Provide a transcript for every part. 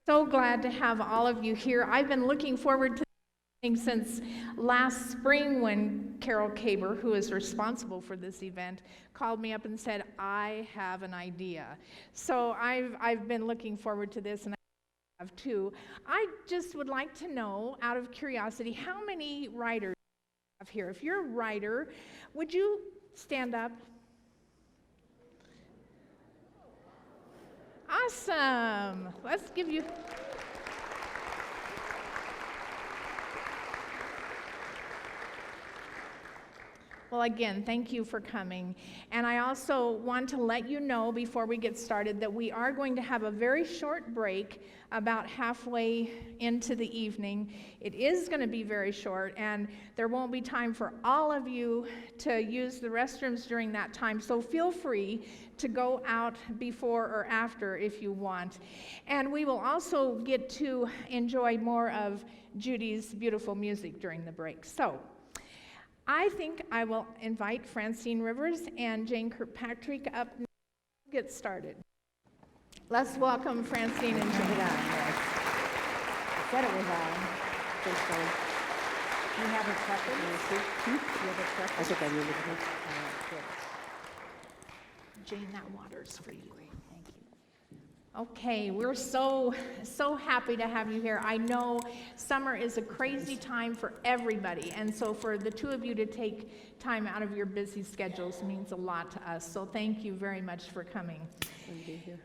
So glad to have all of you here. I've been looking forward to this thing since last spring when Carol Caber, who is responsible for this event, called me up and said, I have an idea. So I've been looking forward to this, and I have too. I just would like to know, out of curiosity, how many writers we have here? If you're a writer, would you stand up? Awesome. Let's give you... Well, again, thank you for coming. And I also want to let you know before we get started that we are going to have a very short break about halfway into the evening. It is going to be very short, and there won't be time for all of you to use the restrooms during that time. So feel free to go out before or after if you want. And we will also get to enjoy more of Judy's beautiful music during the break. So I think I will invite Francine Rivers and Jane Kirkpatrick up and get started. Let's welcome Francine and Jane. I said it was on. Do you have a preference? Do you have a preference? I think I need it. Jane, that water's for you. Thank you. Okay, we're so happy to have you here. I know summer is a crazy time for everybody, and so for the two of you to take time out of your busy schedules means a lot to us. So thank you very much for coming.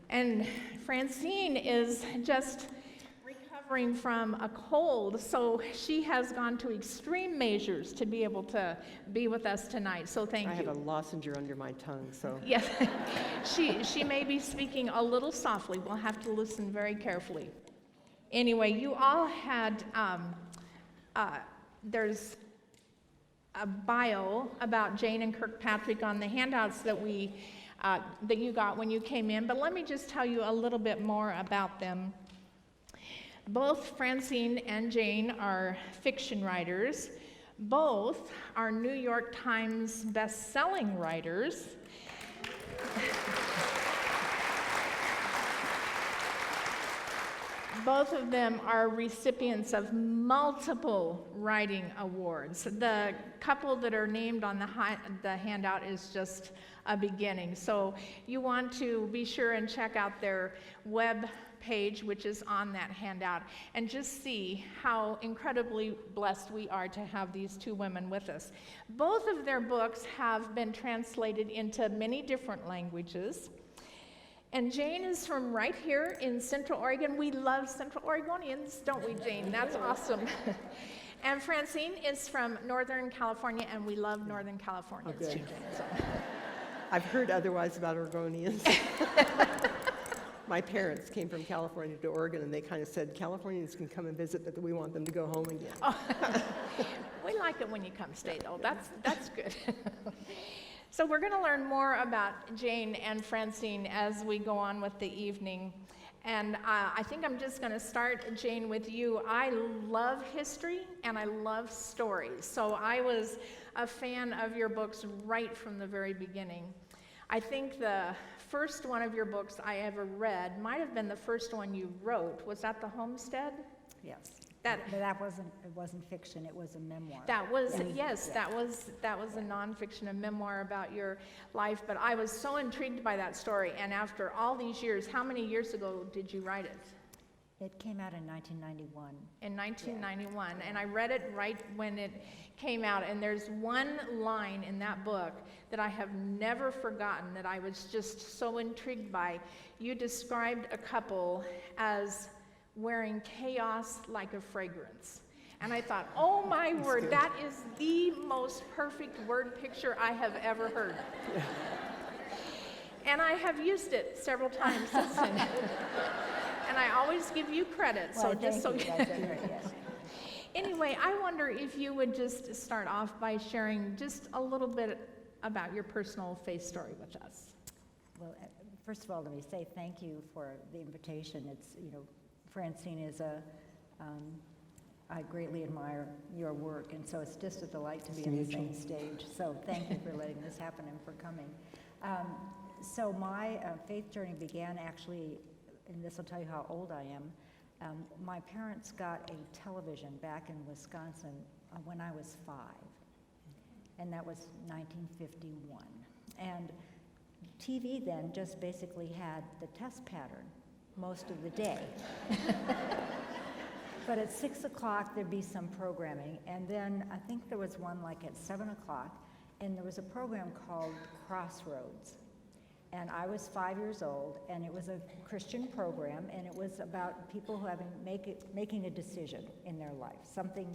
And Francine is just recovering from a cold, so she has gone to extreme measures to be able to be with us tonight. So thank you. I have a lozenge under my tongue, so. Yes, she may be speaking a little softly. We'll have to listen very carefully. Anyway, you all had, there's a bio about Jane and Kirkpatrick on the handouts that that you got when you came in, but let me just tell you a little bit more about them. Both Francine and Jane are fiction writers. Both are New York Times best-selling writers. Both of them are recipients of multiple writing awards. The couple that are named on the handout is just a beginning. So you want to be sure and check out their web page, which is on that handout, and just see how incredibly blessed we are to have these two women with us. Both of their books have been translated into many different languages. And Jane is from right here in Central Oregon. We love Central Oregonians, don't we, Jane? That's awesome. And Francine is from Northern California, and we love Northern Californians too, Jane. So. I've heard otherwise about Oregonians. My parents came from California to Oregon, and they kind of said, Californians can come and visit, but we want them to go home again. Oh, we like it when you come stay, though. That's good. So we're going to learn more about Jane and Francine as we go on with the evening. And I think I'm just going to start, Jane, with you. I love history, and I love stories. So I was a fan of your books right from the very beginning. I think the first one of your books I ever read might have been the first one you wrote. Was that The Homestead? Yes. But it wasn't fiction, it was a memoir. That was, yes, that was a nonfiction, a memoir about your life, but I was so intrigued by that story, and after all these years, how many years ago did you write it? It came out in 1991. In 1991, yeah. And I read it right when it came out, and there's one line in that book that I have never forgotten that I was just so intrigued by. You described a couple as wearing chaos like a fragrance. And I thought, oh my word, that is the most perfect word picture I have ever heard. And I have used it several times since then. And I always give you credit, well, so just so you know. Yes. Anyway, I wonder if you would just start off by sharing just a little bit about your personal faith story with us. Well, first of all, let me say thank you for the invitation. It's, Francine is I greatly admire your work, and so it's just a delight to be on the same stage. So thank you for letting this happen and for coming. So my faith journey began actually, and this will tell you how old I am, My parents got a television back in Wisconsin when I was 5, and that was 1951. And TV then just basically had the test pattern most of the day. But at 6 o'clock, there'd be some programming, and then I think there was one like at 7 o'clock, and there was a program called Crossroads. And I was 5 years old, and it was a Christian program, and it was about people who making a decision in their life. Something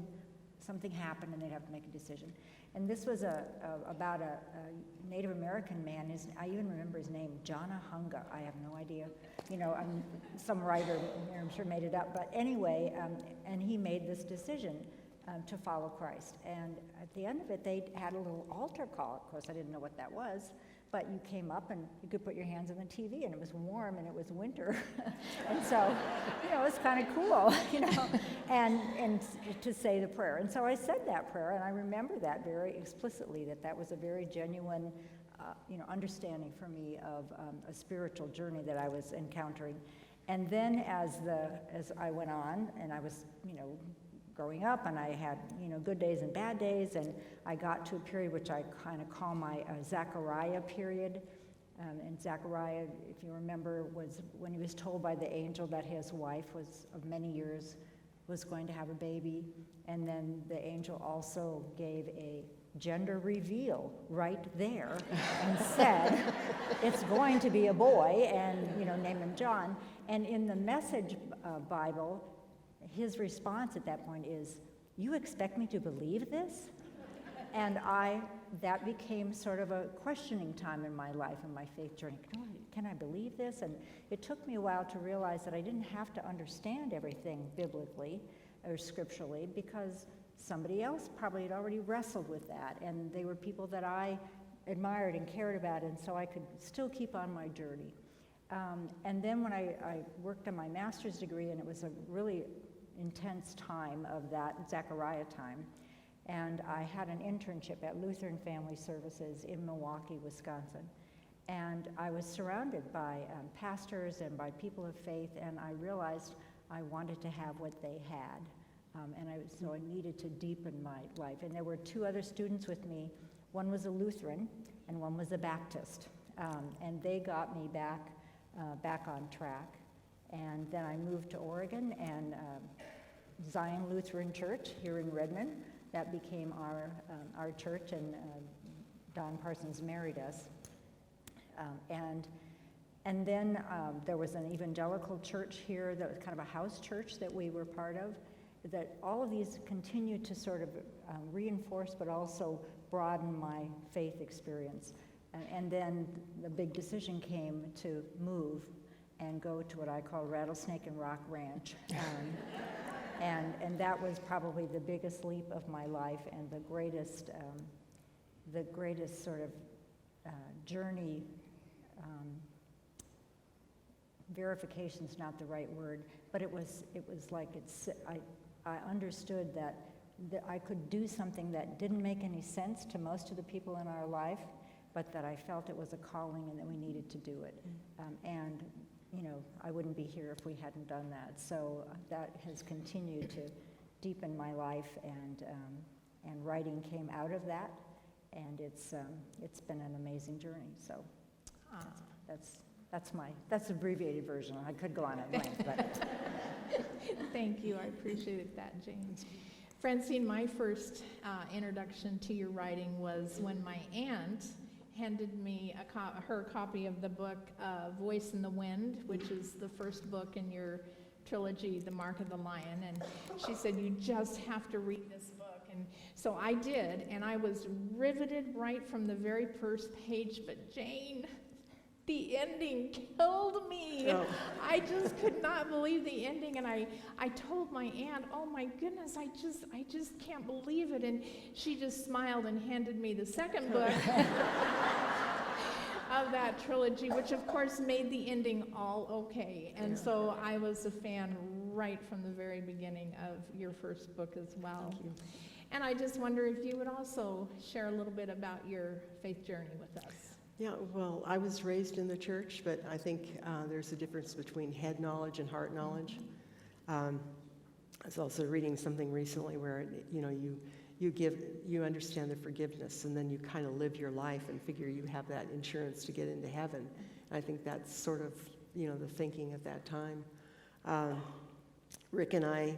happened, and they'd have to make a decision. And this was about a Native American man. I even remember his name, Jonahunga. I have no idea. Some writer, I'm sure, made it up. But anyway, and he made this decision to follow Christ. And at the end of it, they had a little altar call. Of course, I didn't know what that was. But you came up and you could put your hands on the TV, and it was warm and it was winter. And so, it was kind of cool, and to say the prayer. And so I said that prayer, and I remember that very explicitly, that was a very genuine, understanding for me of a spiritual journey that I was encountering. And then as I went on, and I was, growing up, and I had, good days and bad days, and I got to a period which I kind of call my Zechariah period. And Zechariah, if you remember, was when he was told by the angel that his wife of many years was going to have a baby, and then the angel also gave a gender reveal right there and said, it's going to be a boy, and name him John. And in the Message Bible, his response at that point is, "You expect me to believe this?" And that became sort of a questioning time in my life and my faith journey. Can I believe this? And it took me a while to realize that I didn't have to understand everything biblically or scripturally, because somebody else probably had already wrestled with that, and they were people that I admired and cared about, and so I could still keep on my journey. And then when I worked on my master's degree, and it was a really intense time of that Zechariah time, and I had an internship at Lutheran Family Services in Milwaukee, Wisconsin. And I was surrounded by pastors and by people of faith, and I realized I wanted to have what they had. So I needed to deepen my life. And there were 2 other students with me. One was a Lutheran, and one was a Baptist. And they got me back on track. And then I moved to Oregon, and Zion Lutheran Church here in Redmond, that became our church, and Don Parsons married us. And then there was an evangelical church here that was kind of a house church that we were part of. That all of these continue to sort of reinforce but also broaden my faith experience. And then the big decision came to move and go to what I call Rattlesnake and Rock Ranch. And that was probably the biggest leap of my life, and the greatest sort of journey. Verification's not the right word, but it was like I understood that I could do something that didn't make any sense to most of the people in our life, but that I felt it was a calling and that we needed to do it. And I wouldn't be here if we hadn't done that. So that has continued to deepen my life, and writing came out of that, and it's been an amazing journey. So that's abbreviated version. I could go on at length, but Thank you. I appreciated that, James. Francine, my first introduction to your writing was when my aunt handed me her copy of the book Voice in the Wind, which is the first book in your trilogy, The Mark of the Lion, and she said, you just have to read this book. And so I did, and I was riveted right from the very first page, but Jane, the ending killed me. Oh. I just could not believe the ending, and I told my aunt, oh my goodness, I just can't believe it, and she just smiled and handed me the second book of that trilogy, which of course made the ending all okay. And so I was a fan right from the very beginning of your first book as well. Thank you. And I just wonder if you would also share a little bit about your faith journey with us. Yeah, well, I was raised in the church, but I think there's a difference between head knowledge and heart knowledge. I was also reading something recently where, you understand the forgiveness, and then you kind of live your life and figure you have that insurance to get into heaven. And I think that's sort of, the thinking at that time. Rick and I,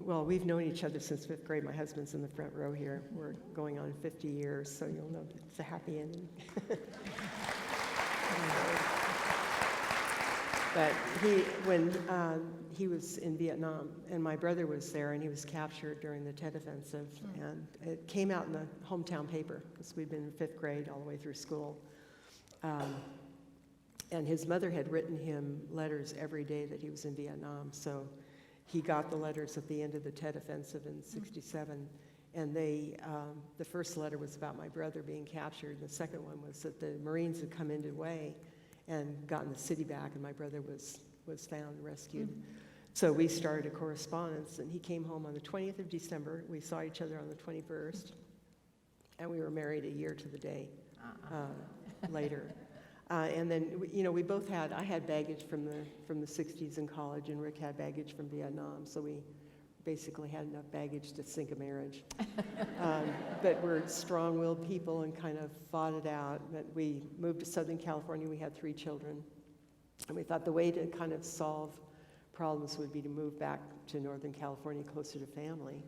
well, we've known each other since 5th grade. My husband's in the front row here. We're going on 50 years, so you'll know it's a happy ending. But when he was in Vietnam, and my brother was there, and he was captured during the Tet Offensive, and it came out in the hometown paper, because we'd been in 5th grade all the way through school. And his mother had written him letters every day that he was in Vietnam, so he got the letters at the end of the Tet Offensive in '67, and the first letter was about my brother being captured, and the second one was that the Marines had come into Hue and gotten the city back, and my brother was found and rescued. So we started a correspondence, and he came home on the 20th of December. We saw each other on the 21st, and we were married a year to the day later. And then, we both I had baggage from the 60s in college, and Rick had baggage from Vietnam, so we basically had enough baggage to sink a marriage. But we're strong-willed people and kind of fought it out. But we moved to Southern California. We had 3 children. And we thought the way to kind of solve problems would be to move back to Northern California, closer to family.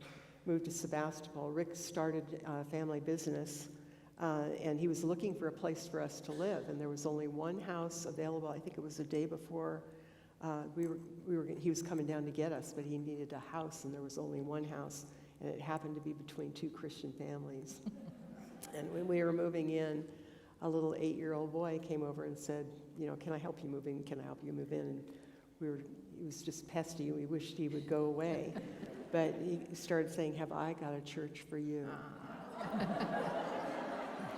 Moved to Sebastopol. Rick started a family business, and he was looking for a place for us to live. And there was only one house available. I think it was the day before he was coming down to get us, but he needed a house, and there was only one house, and it happened to be between 2 Christian families. And when we were moving in, a little 8-year-old boy came over and said, can I help you move in? Can I help you move in? And he was just pesty. We wished he would go away. But he started saying, have I got a church for you?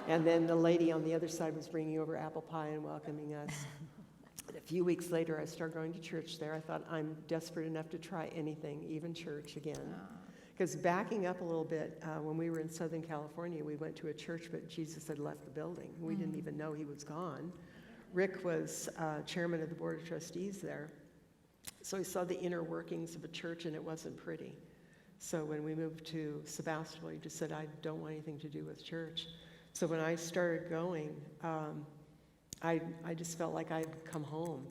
And then the lady on the other side was bringing over apple pie and welcoming us. A few weeks later, I started going to church there. I thought, I'm desperate enough to try anything, even church again. Because backing up a little bit, when we were in Southern California, we went to a church, but Jesus had left the building. We didn't even know he was gone. Rick was chairman of the board of trustees there. So he saw the inner workings of a church, and it wasn't pretty. So when we moved to Sebastopol, he just said, I don't want anything to do with church. So when I started going, I just felt like I'd come home.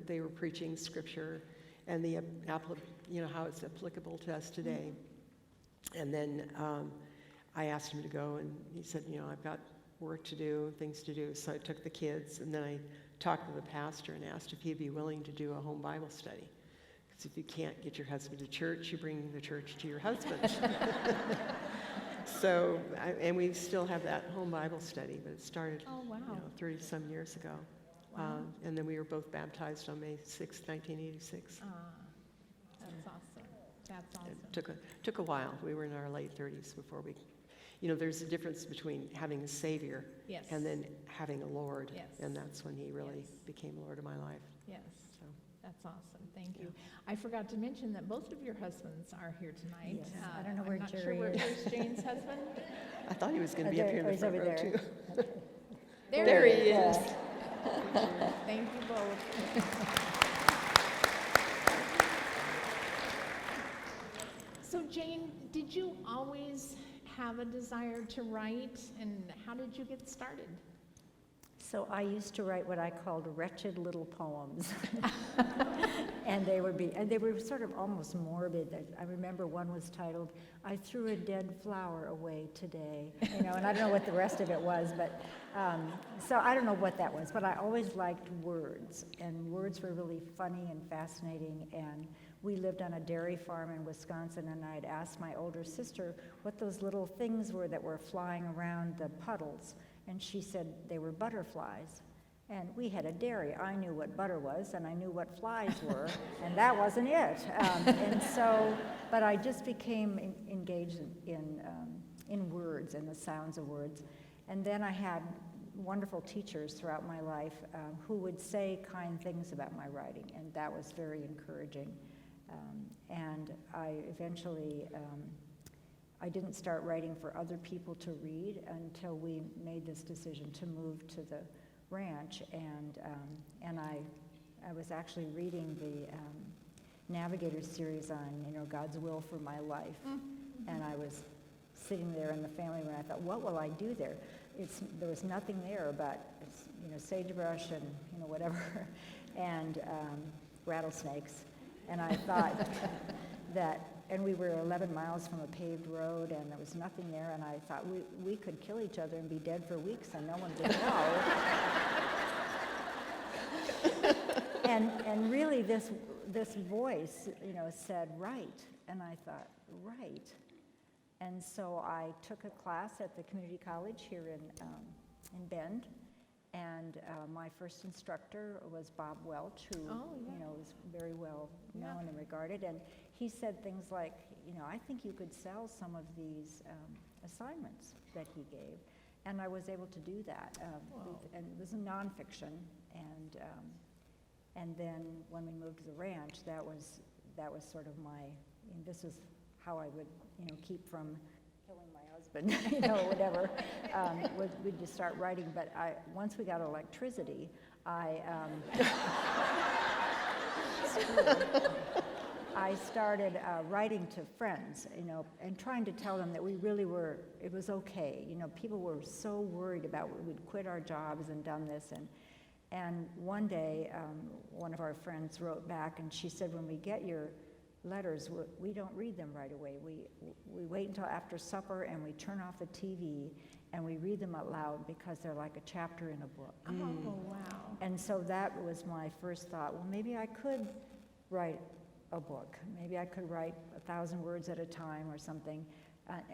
They were preaching scripture and how it's applicable to us today. And then I asked him to go, and he said, I've got work to do, things to do. So I took the kids, and then I talked to the pastor and asked if he'd be willing to do a home Bible study. Because if you can't get your husband to church, you bring the church to your husband. So, and we still have that home Bible study, but it started 30-some years ago. Wow. And then we were both baptized on May 6, 1986. That's awesome. That's awesome. It took a while. We were in our late 30s before we, there's a difference between having a Savior Yes. and then having a Lord. Yes. And that's when he really became Lord of my life. Yes. So. That's awesome. Thank you. I forgot to mention that both of your husbands are here tonight. Yes. I don't know where I'm not Jerry sure is. where's Jane's husband. I thought he was going to be up here in the He's front over row, there. too. There he he is. Thank you both. So Jane, did you always have a desire to write, and how did you get started? So I used to write what I called wretched little poems. And they were sort of almost morbid. I remember one was titled, I threw a dead flower away today, and I don't know what the rest of it was, but, so I don't know what that was, but I always liked words, and words were really funny and fascinating, and we lived on a dairy farm in Wisconsin, and I'd asked my older sister what those little things were that were flying around the puddles, and she said they were butterflies. And we had a dairy. I knew what butter was, and I knew what flies were, and that wasn't it. And so, but I just became engaged in words and the sounds of words. And then I had wonderful teachers throughout my life who would say kind things about my writing, and that was very encouraging. And I eventually, I didn't start writing for other people to read until we made this decision to move to the ranch, and I was actually reading the Navigator series on, God's will for my life. And I was sitting there in the family room, and I thought, what will I do there? There was nothing there but, sagebrush and, whatever, and rattlesnakes. And I thought and we were 11 miles from a paved road, and there was nothing there, and I thought we could kill each other and be dead for weeks, and no one would know. And really, this voice, said, right. And I thought, right. And so I took a class at the community college here in Bend, and my first instructor was Bob Welch, who was very well known and regarded. And he said things like, I think you could sell some of these assignments that he gave. And I was able to do that. And it was a nonfiction. And then when we moved to the ranch, that was sort of this is how I would, keep from killing my husband, whatever. We'd just start writing. But once we got electricity, I started writing to friends, and trying to tell them that we really it was okay. People were so worried about we'd quit our jobs and done this. And one day, one of our friends wrote back, and she said, when we get your letters, we don't read them right away. We wait until after supper, and we turn off the TV, and we read them out loud because they're like a chapter in a book. Oh, wow. And so that was my first thought. Well, maybe I could write a book. Maybe I could write 1,000 words at a time or something.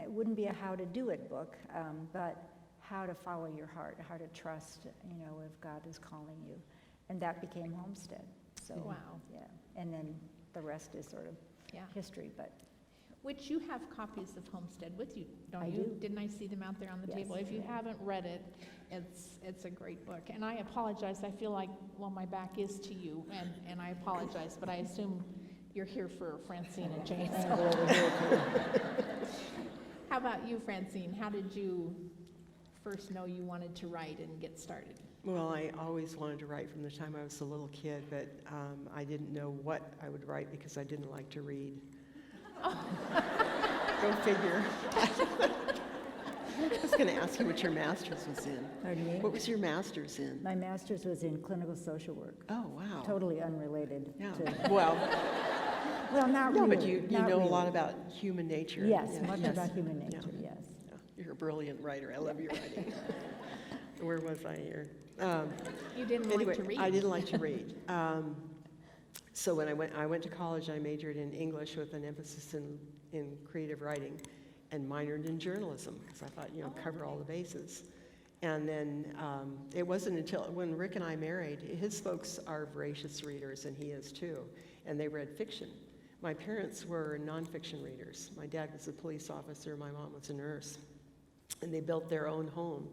It wouldn't be a how-to-do-it book, but how to follow your heart, how to trust, if God is calling you. And that became Homestead. So, wow. Yeah. And then the rest is sort of history, but. Which you have copies of Homestead with you, don't I you? do. Didn't I see them out there on the table? If you haven't read it, it's a great book. And I apologize, I feel like, my back is to you, and I apologize, but I assume you're here for Francine and Jane. How about you, Francine? How did you first know you wanted to write and get started? Well, I always wanted to write from the time I was a little kid, but I didn't know what I would write because I didn't like to read. Go figure. I was going to ask you what your master's was in. Pardon me? What was your master's in? My master's was in clinical social work. Oh, wow. Totally unrelated. Yeah. Well, not really. No, but you know really. a lot about human nature. Yes, much about human nature, yes. Yeah. You're a brilliant writer. I love your writing. Where was I here? You didn't Anyway, like to read? I didn't like to read. So when I went to college, I majored in English with an emphasis in creative writing, and minored in journalism because I thought, cover all the bases. And then it wasn't until when Rick and I married, his folks are voracious readers, and he is too, and they read fiction. My parents were nonfiction readers. My dad was a police officer, my mom was a nurse, and they built their own home.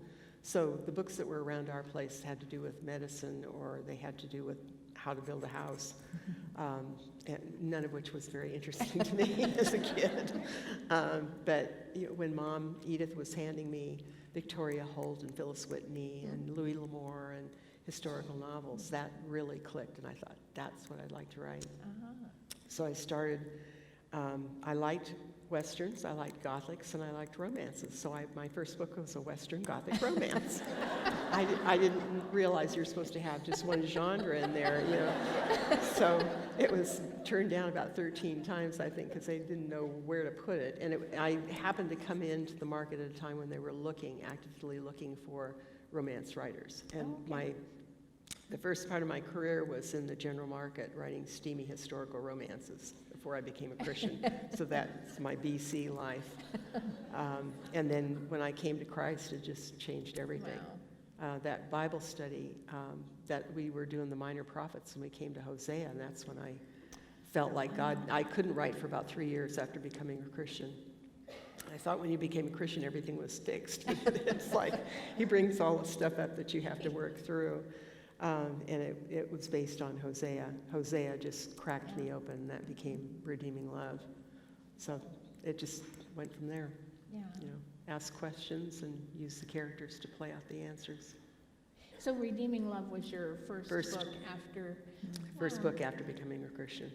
So the books that were around our place had to do with medicine, or they had to do with how to build a house, and none of which was very interesting to me as a kid. But when Mom, Edith, was handing me Victoria Holt and Phyllis Whitney and Louis L'Amour and historical novels, that really clicked, and I thought, that's what I'd like to write. So I started, I liked Westerns, I liked Gothics, and I liked romances. So my first book was a Western Gothic romance. I didn't realize you're supposed to have just one genre in there, So it was turned down about 13 times, I think, because they didn't know where to put it. And I happened to come into the market at a time when they were actively looking for romance writers. And the first part of my career was in the general market writing steamy historical romances before I became a Christian. So that's my BC life. And then when I came to Christ, it just changed everything. Wow. That Bible study that we were doing the minor prophets, and we came to Hosea, and that's when I felt like God. I couldn't write for about 3 years after becoming a Christian. I thought when you became a Christian, everything was fixed. It's like he brings all the stuff up that you have to work through. And it was based on Hosea. Hosea just cracked me open. That became Redeeming Love. So it just went from there. Yeah. Ask questions and use the characters to play out the answers. So Redeeming Love was your first book after? First book after becoming a Christian.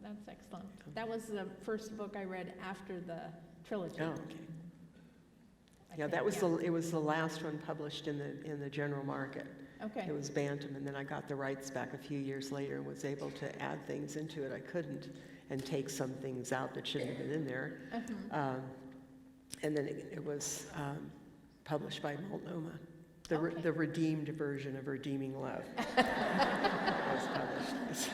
That's excellent. That was the first book I read after the trilogy. Oh, okay. Yeah, that was it was the last one published in the general market. Okay. It was Bantam, and then I got the rights back a few years later and was able to add things into it I couldn't, and take some things out that shouldn't have been in there. And then it was published by Multnomah. The redeemed version of Redeeming Love was published. So.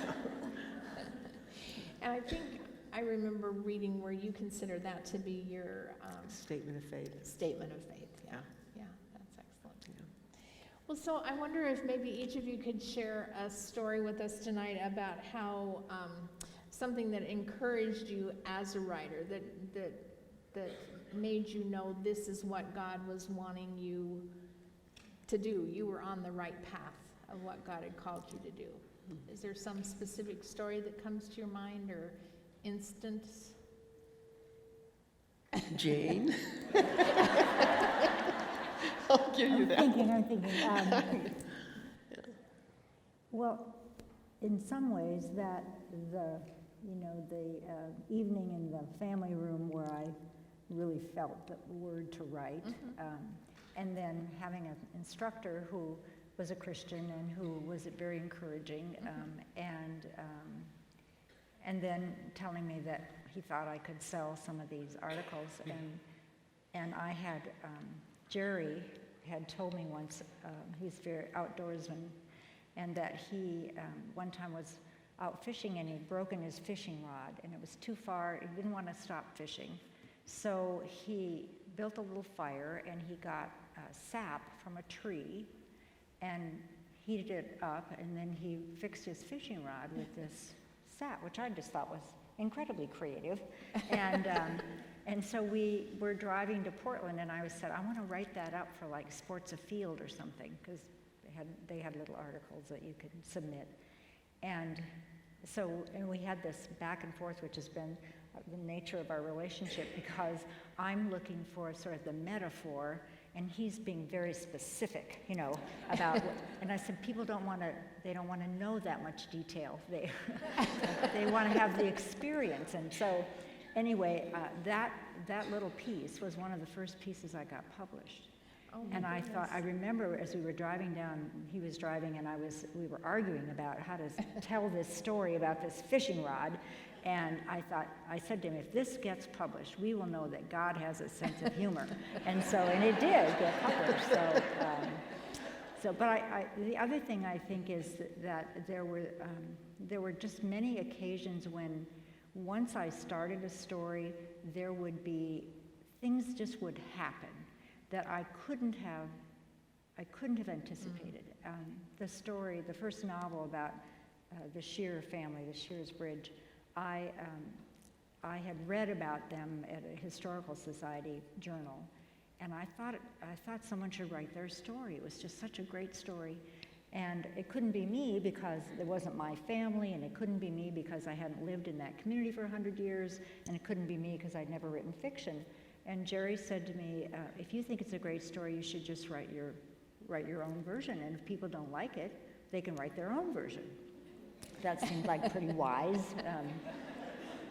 And I think I remember reading where you consider that to be your Statement of faith. Statement of faith. Yeah. Yeah. Yeah, that's excellent. Yeah. Well, so I wonder if maybe each of you could share a story with us tonight about how something that encouraged you as a writer, that made you know this is what God was wanting you to do. You were on the right path of what God had called you to do. Is there some specific story that comes to your mind or instance? Jane? I'll give you that. I'm thinking. Well, in some ways, that the evening in the family room where I really felt the word to write, and then having an instructor who was a Christian and who was very encouraging, and then telling me that he thought I could sell some of these articles, and I had Jerry had told me once, he's very outdoorsman, and that he one time was out fishing and he'd broken his fishing rod and it was too far. He didn't want to stop fishing, so he built a little fire and he got sap from a tree and heated it up, and then he fixed his fishing rod with this sap, which I just thought was incredibly creative. And so we were driving to Portland, and I said, I want to write that up for like Sports Afield or something, because they had little articles that you could submit. And so, and we had this back and forth, which has been the nature of our relationship, because I'm looking for sort of the metaphor, and he's being very specific, about and I said, people don't want to know that much detail. They want to have the experience. And so anyway, that little piece was one of the first pieces I got published. Oh, and I thought, I remember as we were driving down, he was driving and we were arguing about how to tell this story about this fishing rod. And I said to him, if this gets published, we will know that God has a sense of humor. And it did get published. But the other thing I think is that there were just many occasions when once I started a story, there would be, things just would happen that I couldn't have anticipated. The first novel about the Shear family, the Shears Bridge, I had read about them at a historical society journal, and I thought someone should write their story. It was just such a great story, and it couldn't be me because it wasn't my family, and it couldn't be me because I hadn't lived in that community for 100 years, and it couldn't be me because I'd never written fiction. And Jerry said to me, if you think it's a great story, you should just write your own version, and if people don't like it, they can write their own version. That seemed like a pretty wise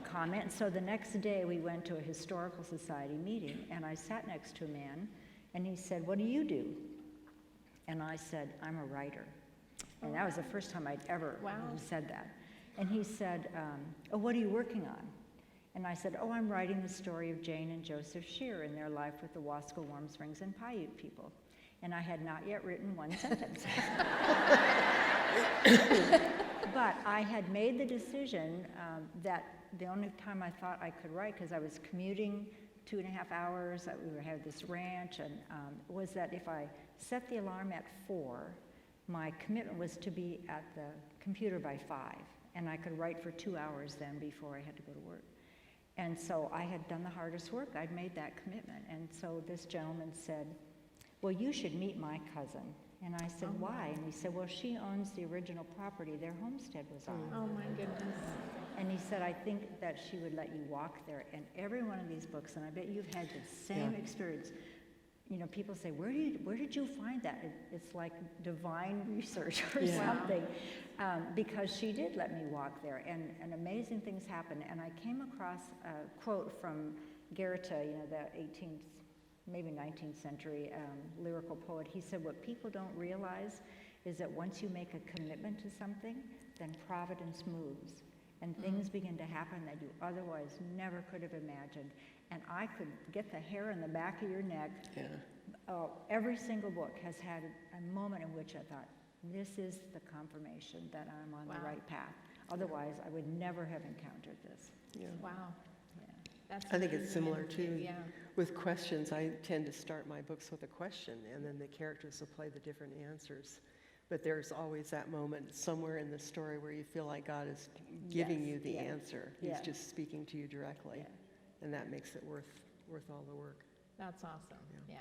comment. So the next day we went to a historical society meeting, and I sat next to a man, and he said, what do you do? And I said, I'm a writer. And that was the first time I'd ever said that. And he said, oh, what are you working on? And I said, oh, I'm writing the story of Jane and Joseph Shear and their life with the Wasco, Warm Springs, and Paiute people. And I had not yet written one sentence. But I had made the decision that the only time I thought I could write, because I was commuting 2.5 hours, we had this ranch, and was that if I set the alarm at 4, my commitment was to be at the computer by 5, and I could write for 2 hours then before I had to go to work. And so I had done the hardest work. I'd made that commitment. And so this gentleman said, well, you should meet my cousin. And I said, why? And he said, well, she owns the original property their homestead was on. Oh, my goodness. And he said, I think that she would let you walk there. And every one of these books, and I bet you've had the same experience, people say, where did you find that? It's like divine research or Yeah. something, because she did let me walk there, and amazing things happened. And I came across a quote from Goethe, the 18th, maybe 19th century lyrical poet. He said, what people don't realize is that once you make a commitment to something, then providence moves, and things begin to happen that you otherwise never could have imagined. And I could get the hair on the back of your neck. Yeah. Every single book has had a moment in which I thought, this is the confirmation that I'm on the right path. Otherwise, I would never have encountered this. Yeah. Wow. Yeah. That's I think it's amazing. similar too. Yeah. With questions, I tend to start my books with a question, and then the characters will play the different answers. But there's always that moment somewhere in the story where you feel like God is giving you the answer. He's just speaking to you directly, and that makes it worth all the work. That's awesome. Yeah.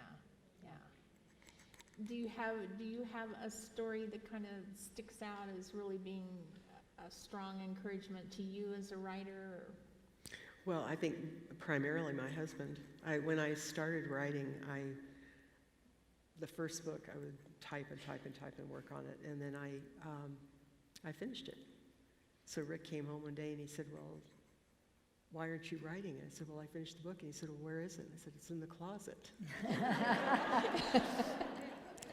Do you have a story that kind of sticks out as really being a strong encouragement to you as a writer? Well, I think primarily my husband. When I started writing, the first book I would type and work on it, and then I finished it. So Rick came home one day and he said, well, why aren't you writing? I said, well, I finished the book. And he said, well, where is it? I said, it's in the closet.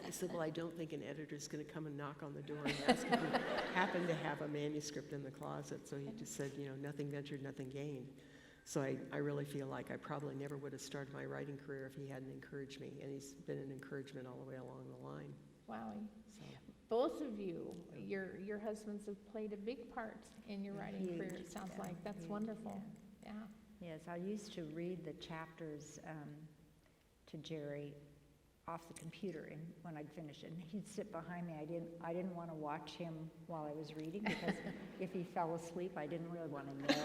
I said, well, I don't think an editor's going to come and knock on the door and ask if we happen to have a manuscript in the closet. So he just said, nothing ventured, nothing gained. So I really feel like I probably never would have started my writing career if he hadn't encouraged me, and he's been an encouragement all the way along the line. Wow. So. Both of you, your husbands have played a big part in your writing career, it sounds like. That's wonderful. Yeah. Yes, I used to read the chapters to Jerry off the computer, and when I'd finish it, and he'd sit behind me. I didn't want to watch him while I was reading, because if he fell asleep, I didn't really want to know.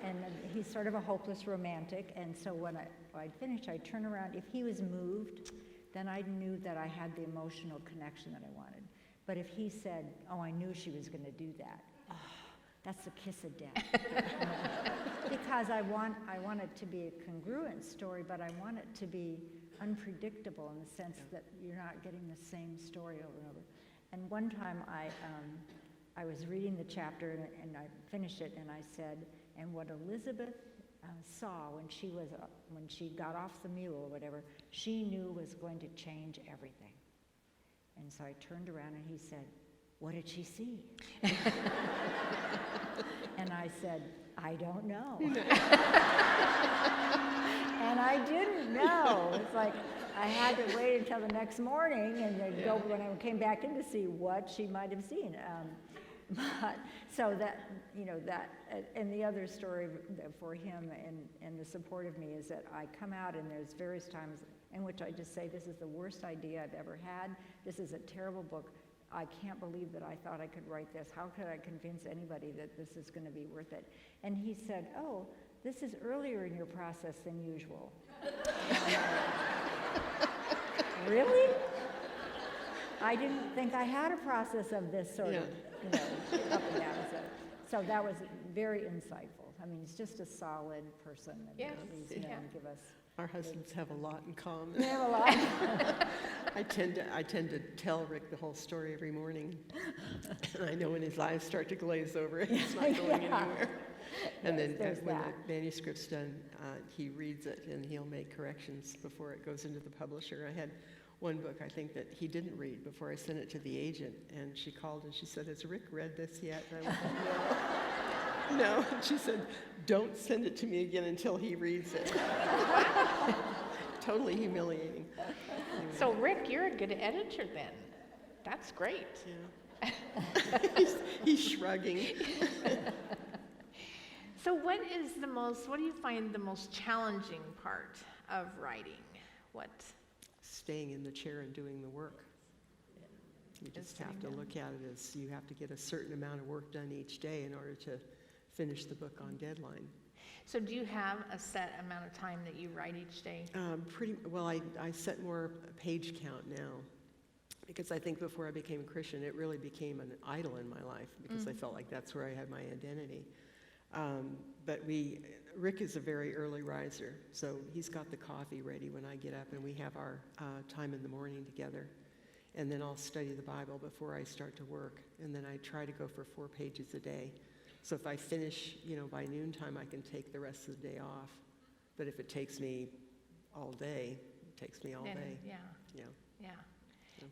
And he's sort of a hopeless romantic, and so when I'd finish, I'd turn around. If he was moved, then I knew that I had the emotional connection that I wanted. But if he said, oh, I knew she was going to do that, that's the kiss of death. Because I want it to be a congruent story, but I want it to be unpredictable in the sense that you're not getting the same story over and over. And one time I was reading the chapter and I finished it, and I said, and what Elizabeth saw when she got off the mule or whatever, she knew was going to change everything. And so I turned around and he said, what did she see? And I said, I don't know. And I didn't know. It's like I had to wait until the next morning and then go when I came back in to see what she might have seen. But so that, and the other story for him and the support of me is that I come out and there's various times in which I just say, this is the worst idea I've ever had. This is a terrible book. I can't believe that I thought I could write this. How could I convince anybody that this is going to be worth it? And he said, oh, this is earlier in your process than usual. Really? I didn't think I had a process of this sort of, up and down. So that was very insightful. I mean, he's just a solid person. Yes. These men give us. Our husbands have a lot in common. They have a lot. I tend to tell Rick the whole story every morning, and I know when his eyes start to glaze over, it's not going anywhere. And then when the manuscript's done, he reads it and he'll make corrections before it goes into the publisher. I had one book, I think, that he didn't read before I sent it to the agent, and she called and she said, has Rick read this yet? And I went, no. And she said, don't send it to me again until he reads it. Totally humiliating. So Rick, you're a good editor then. That's great. Yeah. He's shrugging. So what do you find the most challenging part of writing? Staying in the chair and doing the work. You just have to look at it as you have to get a certain amount of work done each day in order to finish the book on deadline. So do you have a set amount of time that you write each day? I set more page count now, because I think before I became a Christian, it really became an idol in my life, because I felt like that's where I had my identity. But Rick is a very early riser, so he's got the coffee ready when I get up, and we have our time in the morning together. And then I'll study the Bible before I start to work, and then I try to go for 4 pages a day. So if I finish, by noontime, I can take the rest of the day off. But if it takes me all day, it takes me all day. Yeah. Yeah. Yeah. Yeah.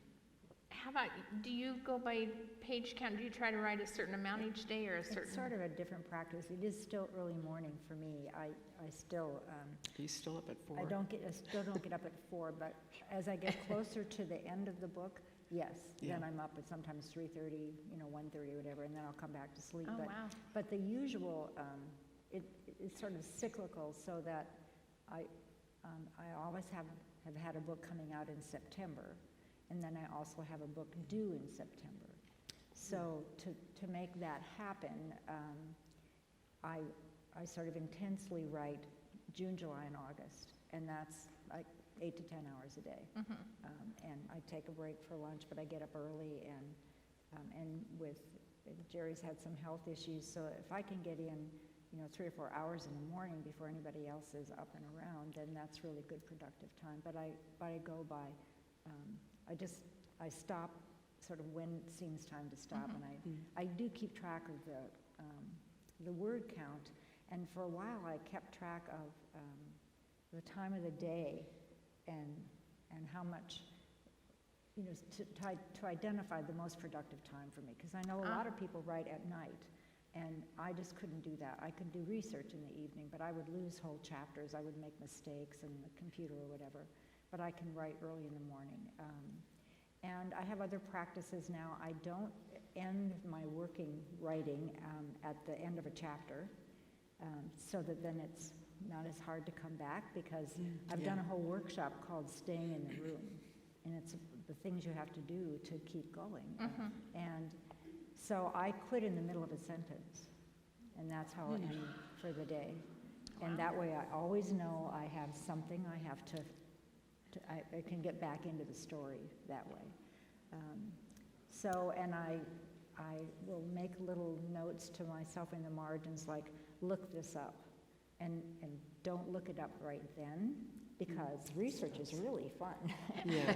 How about, do you go by page count? Do you try to write a certain amount each day or a certain? It's sort of a different practice. It is still early morning for me. I still, Are you still up at 4? I still don't get up at 4, but as I get closer to the end of the book, yes, Yeah. then I'm up at sometimes 3:30, 1:30 or whatever, and then I'll come back to sleep. Oh, but, wow. but the usual, it's sort of cyclical, so that I always have had a book coming out in September, and then I also have a book due in September. So to make that happen, I sort of intensely write June, July, and August, and that's like 8 to 10 hours a day. And I take a break for lunch, but I get up early, and Jerry's had some health issues, so if I can get in 3 or 4 hours in the morning before anybody else is up and around, then that's really good productive time. But I go by, I stop sort of when it seems time to stop, and I do keep track of the word count, and for a while I kept track of the time of the day and how much, to identify the most productive time for me, because I know a lot of people write at night. And I just couldn't do that. I could do research in the evening, but I would lose whole chapters. I would make mistakes in the computer or whatever. But I can write early in the morning. And I have other practices now. I don't end my working writing at the end of a chapter, so that then it's not as hard to come back, because I've done a whole workshop called Staying in the Room. And it's the things you have to do to keep going. And so I quit in the middle of a sentence, and that's how I end for the day. And that way I always know I have something I have I can get back into the story that way. And I will make little notes to myself in the margins, like, look this up, and don't look it up right then, because research is really fun.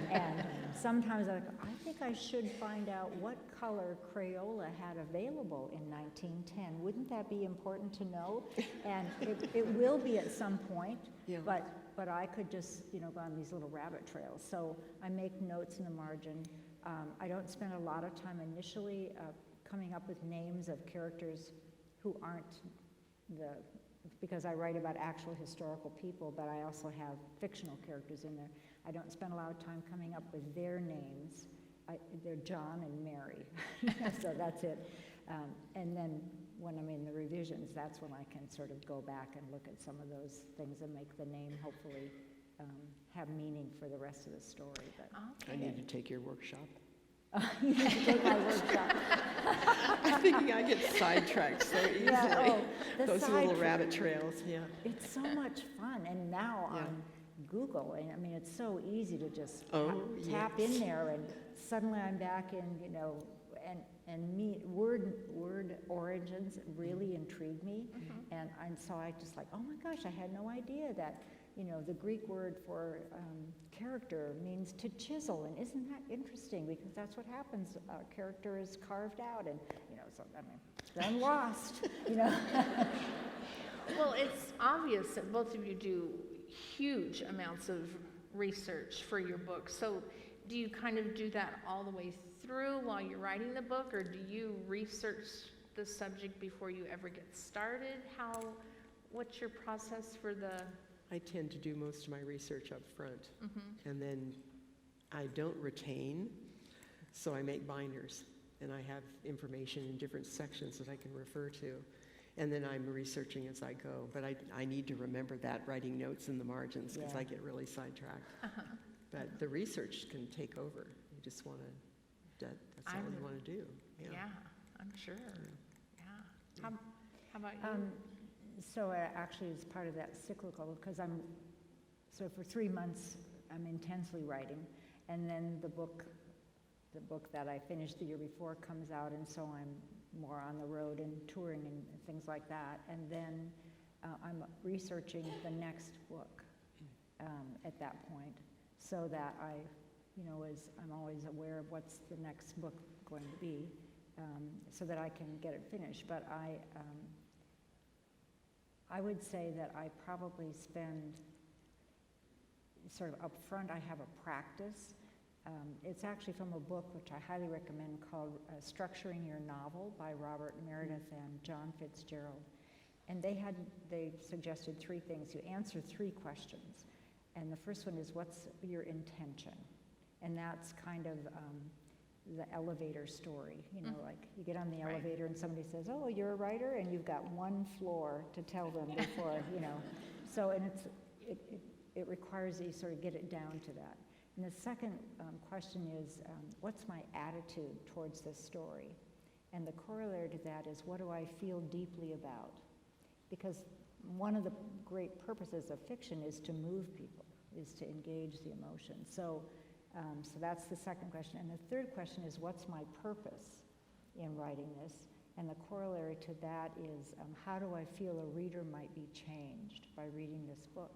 And sometimes I think I should find out what color Crayola had available in 1910. Wouldn't that be important to know? And it will be at some point, but I could just go on these little rabbit trails. So I make notes in the margin. I don't spend a lot of time initially coming up with names of characters who aren't because I write about actual historical people, but I also have fictional characters in there. I don't spend a lot of time coming up with their names. They're John and Mary, so that's it. And then when I'm in the revisions, that's when I can sort of go back and look at some of those things and make the name hopefully have meaning for the rest of the story. But I need to take your workshop. You need to take my workshop. I'm thinking I get sidetracked so easily. Those little rabbit trails, It's so much fun, and now on Google, and I mean, it's so easy to just tap in there, and suddenly I'm back in, and word origins really intrigue me, and so I just like, oh my gosh, I had no idea that, the Greek word for character means to chisel, and isn't that interesting? Because that's what happens. A character is carved out, and so I mean, I'm lost. Well, it's obvious that both of you do huge amounts of research for your book. So, do you kind of do that all the way through while you're writing the book, or do you research the subject before you ever get started? What's your process for the? I tend to do most of my research up front, and then I don't retain, so I make binders, and I have information in different sections that I can refer to, and then I'm researching as I go. But I need to remember that, writing notes in the margins, because I get really sidetracked. But the research can take over. You just want to, that's all you want to do. Yeah, I'm sure. Yeah. How about you? So actually it's part of that cyclical, because so for 3 months I'm intensely writing, and then the book that I finished the year before comes out, and so more on the road and touring and things like that. And then I'm researching the next book at that point, so that I'm always aware of what's the next book going to be, so that I can get it finished. But I would say that I probably spend sort of up front, I have a practice. It's actually from a book which I highly recommend called Structuring Your Novel by Robert Meredith and John Fitzgerald. And they suggested 3 things. You answer 3 questions. And the first one is, what's your intention? And that's kind of the elevator story. Like you get on the elevator and somebody says, oh, you're a writer, and you've got 1 floor to tell them before, So, and it requires that you sort of get it down to that. And the second question is, what's my attitude towards this story? And the corollary to that is, what do I feel deeply about? Because one of the great purposes of fiction is to move people, is to engage the emotion. So that's the second question. And the third question is, what's my purpose in writing this? And the corollary to that is, how do I feel a reader might be changed by reading this book?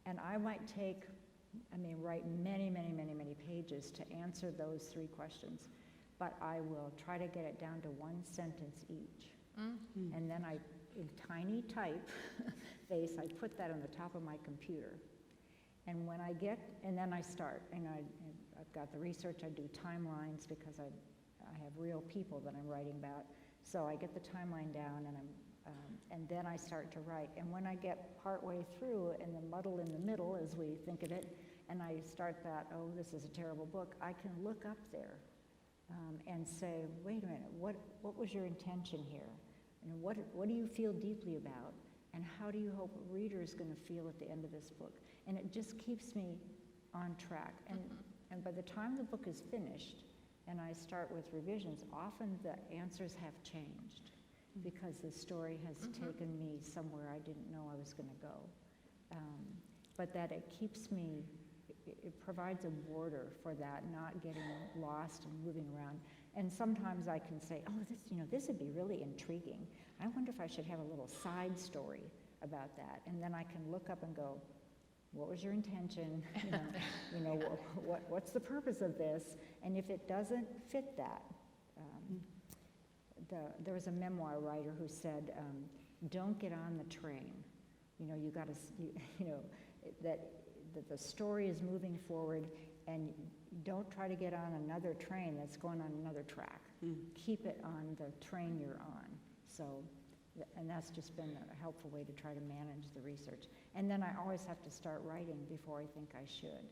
And I might write many, many, many, many pages to answer those 3 questions, but I will try to get it down to 1 sentence each. Mm-hmm. And then in tiny type face, I put that on the top of my computer. And then I start, and I've got the research, I do timelines because I have real people that I'm writing about. So I get the timeline down, and then I start to write. And when I get partway through, and the muddle in the middle, as we think of it, and I start that, oh, this is a terrible book, I can look up there and say, wait a minute, what was your intention here? And what do you feel deeply about? And how do you hope a reader is going to feel at the end of this book? And it just keeps me on track. And by the time the book is finished, and I start with revisions, often the answers have changed because the story has taken me somewhere I didn't know I was going to go. But that it keeps me, it provides a border for that, not getting lost and moving around. And sometimes I can say, oh, this would be really intriguing. I wonder if I should have a little side story about that. And then I can look up and go, what was your intention? What's the purpose of this? And if it doesn't fit that, there was a memoir writer who said, don't get on the train. That the story is moving forward, and don't try to get on another train that's going on another track. Keep it on the train you're on. So, and that's just been a helpful way to try to manage the research. And then I always have to start writing before I think I should,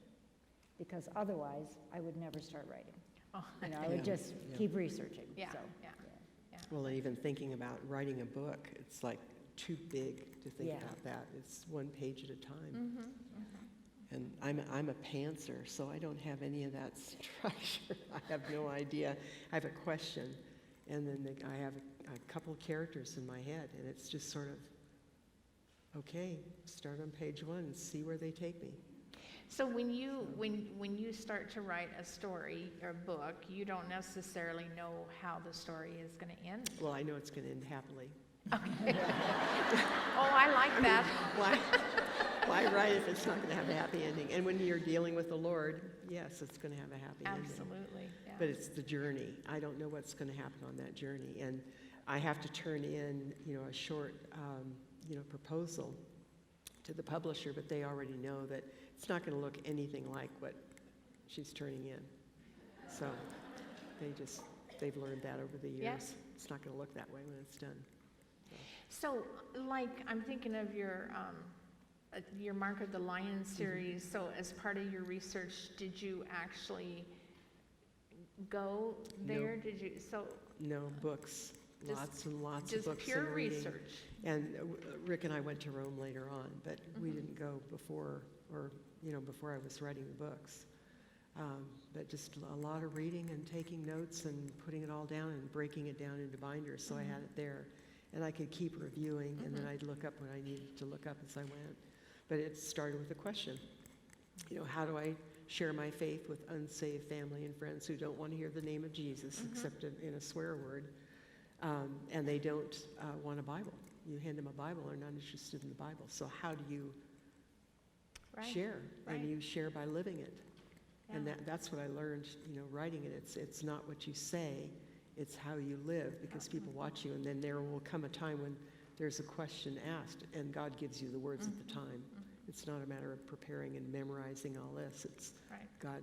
because otherwise I would never start writing. Oh. I would just keep researching. Yeah, so, yeah. Well, even thinking about writing a book, it's like too big to think about that. It's 1 page at a time. And I'm a pantser, so I don't have any of that structure. I have no idea. I have a question, and then I have a couple of characters in my head, and it's just sort of, okay, start on page 1 and see where they take me. So when you start to write a story or a book, you don't necessarily know how the story is going to end? Well, I know it's going to end happily. Okay. Oh, I like that. Why write if it's not going to have a happy ending? And when you're dealing with the Lord, yes, it's going to have a happy ending. Absolutely. Yeah. But it's the journey. I don't know what's going to happen on that journey. And I have to turn in, a short, proposal to the publisher, but they already know that it's not going to look anything like what she's turning in. So they've learned that over the years. Yes. It's not going to look that way when it's done. So, I'm thinking of your Mark of the Lion series. So, as part of your research, did you actually go there? No. Did you? So. No, books. Lots and lots of books. Just pure and reading. research. And Rick and I went to Rome later on, but we didn't go before I was writing the books. But just a lot of reading and taking notes and putting it all down and breaking it down into binders, so I had it there. And I could keep reviewing, and then I'd look up when I needed to look up as I went. But it started with a question. How do I share my faith with unsaved family and friends who don't want to hear the name of Jesus except in a swear word? And they don't want a Bible. You hand them a Bible, they're not interested in the Bible. So how do you share? Right. And you share by living it. Yeah. And that's what I learned, writing it. It's not what you say, it's how you live, because people watch you, and then there will come a time when there's a question asked, and God gives you the words at the time. It's not a matter of preparing and memorizing all this. It's God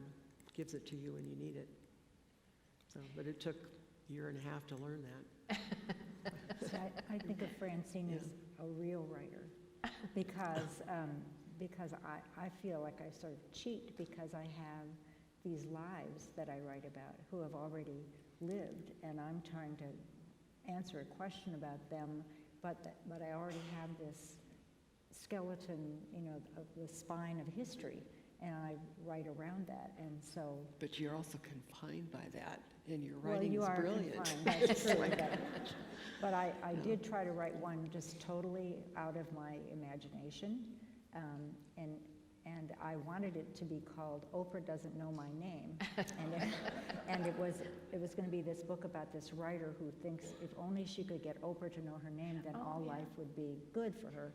gives it to you when you need it. So, but it took a year and a half to learn that. So I think of Francine as a real writer, because I feel like I sort of cheat because I have these lives that I write about who have already lived, and I'm trying to answer a question about them, but I already have this skeleton, of the spine of history, and I write around that, and so. But you're also confined by that, and your Well, writing you is are brilliant. confined, that's true. But I did try to write one just totally out of my imagination, and I wanted it to be called Oprah Doesn't Know My Name, and it was going to be this book about this writer who thinks if only she could get Oprah to know her name, then all life would be good for her.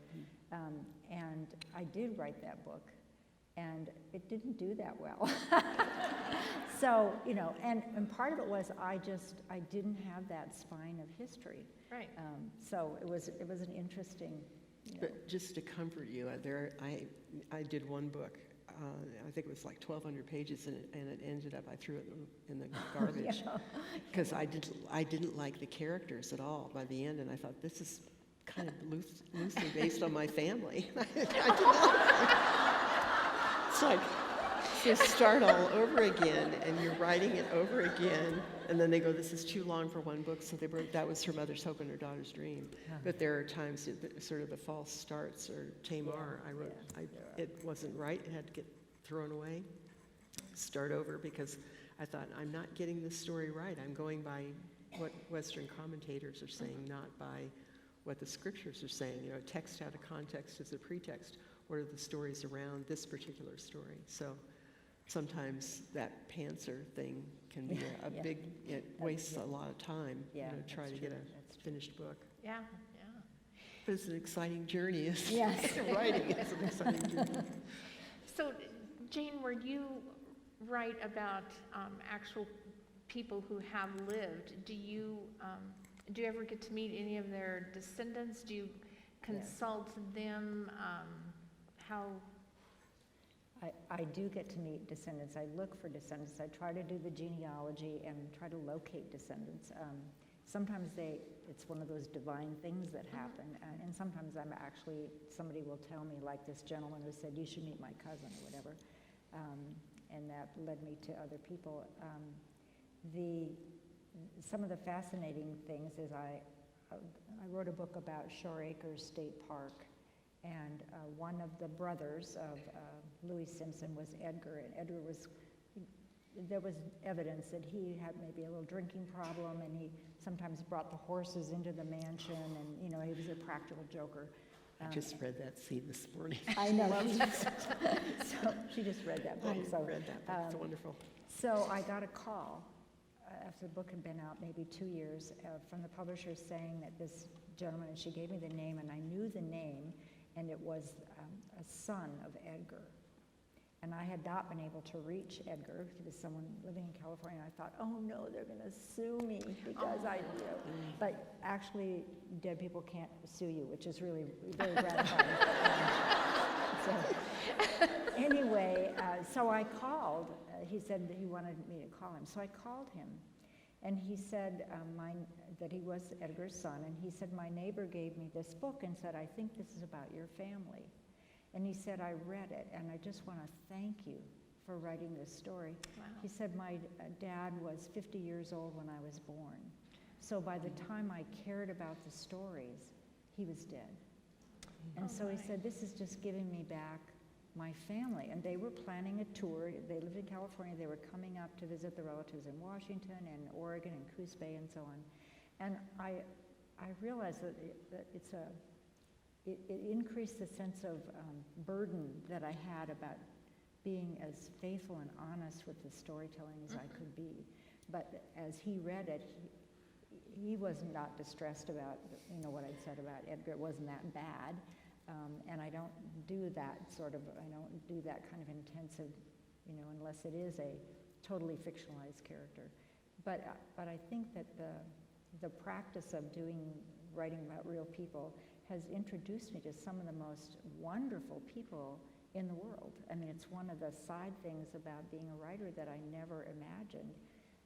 And I did write that book, and it didn't do that well. So, and part of it was I didn't have that spine of history. Right. So it was an interesting. But just to comfort you, I did one book. I think it was like 1,200 pages, and it ended up I threw it in the garbage because I didn't like the characters at all by the end, and I thought this is kind of loosely based on my family. It's like just start all over again, and you're writing it over again, and then they go, this is too long for one book, so that was Her Mother's Hope and Her Daughter's Dream. But there are times, sort of the false starts, or Tamar, I wrote, it wasn't right, it had to get thrown away, start over, because I thought, I'm not getting this story right, I'm going by what Western commentators are saying, not by what the scriptures are saying. Text out of context is a pretext. What are the stories around this particular story? So sometimes that pantser thing can be a big, it wastes a lot of time, try to get a finished book. Yeah. But it's an exciting journey, isn't Yes. it? Writing is an exciting journey. So, Jane, where you write about actual people who have lived, do you ever get to meet any of their descendants? Do you consult them? How? I do get to meet descendants. I look for descendants. I try to do the genealogy and try to locate descendants. Sometimes it's one of those divine things that happen, and sometimes somebody will tell me, like this gentleman who said, you should meet my cousin or whatever, and that led me to other people. Some of the fascinating things is I wrote a book about Shore Acres State Park, and one of the brothers of Louis Simpson was Edgar, and there was evidence that he had maybe a little drinking problem, and he sometimes brought the horses into the mansion, and he was a practical joker. I just read that scene this morning. I know. So she just read that book. I read that book. It's wonderful. So I got a call after the book had been out maybe 2 years from the publisher saying that this gentleman, and she gave me the name, and I knew the name, and it was a son of Edgar. And I had not been able to reach Edgar. He was someone living in California. I thought, oh no, they're going to sue me because But actually, dead people can't sue you, which is really very gratifying. Anyway, so I called. He said that he wanted me to call him. So I called him. And he said that he was Edgar's son. And he said, my neighbor gave me this book and said, I think this is about your family. And he said, I read it, and I just want to thank you for writing this story. Wow. He said, my dad was 50 years old when I was born. So by the time I cared about the stories, he was dead. And so he said, this is just giving me back my family. And they were planning a tour. They lived in California. They were coming up to visit the relatives in Washington and Oregon and Coos Bay and so on. And I realized that it increased the sense of burden that I had about being as faithful and honest with the storytelling as I could be. But as he read it, he was not distressed about, what I'd said about Edgar. It wasn't that bad. And I don't do that kind of intensive, unless it is a totally fictionalized character. But I think that the practice of writing about real people has introduced me to some of the most wonderful people in the world. I mean, it's one of the side things about being a writer that I never imagined.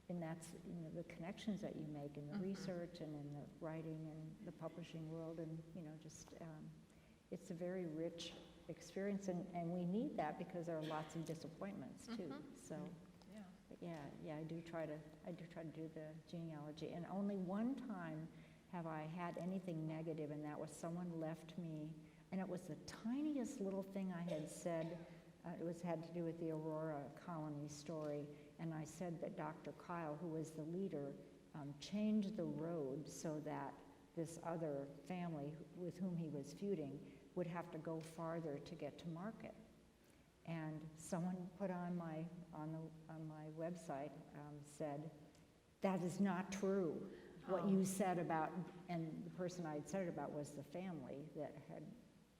And that's, the connections that you make in the research and in the writing and the publishing world. And, it's a very rich experience. And we need that because there are lots of disappointments, too. So, but yeah, I do try to do the genealogy. And only one time have I had anything negative, and that was someone left me, and it was the tiniest little thing I had said. Had to do with the Aurora colony story, and I said that Dr. Kyle, who was the leader, changed the road so that this other family with whom he was feuding would have to go farther to get to market. And someone put on my website said, "That is not true. What you said about," and the person I'd said it about was the family that had,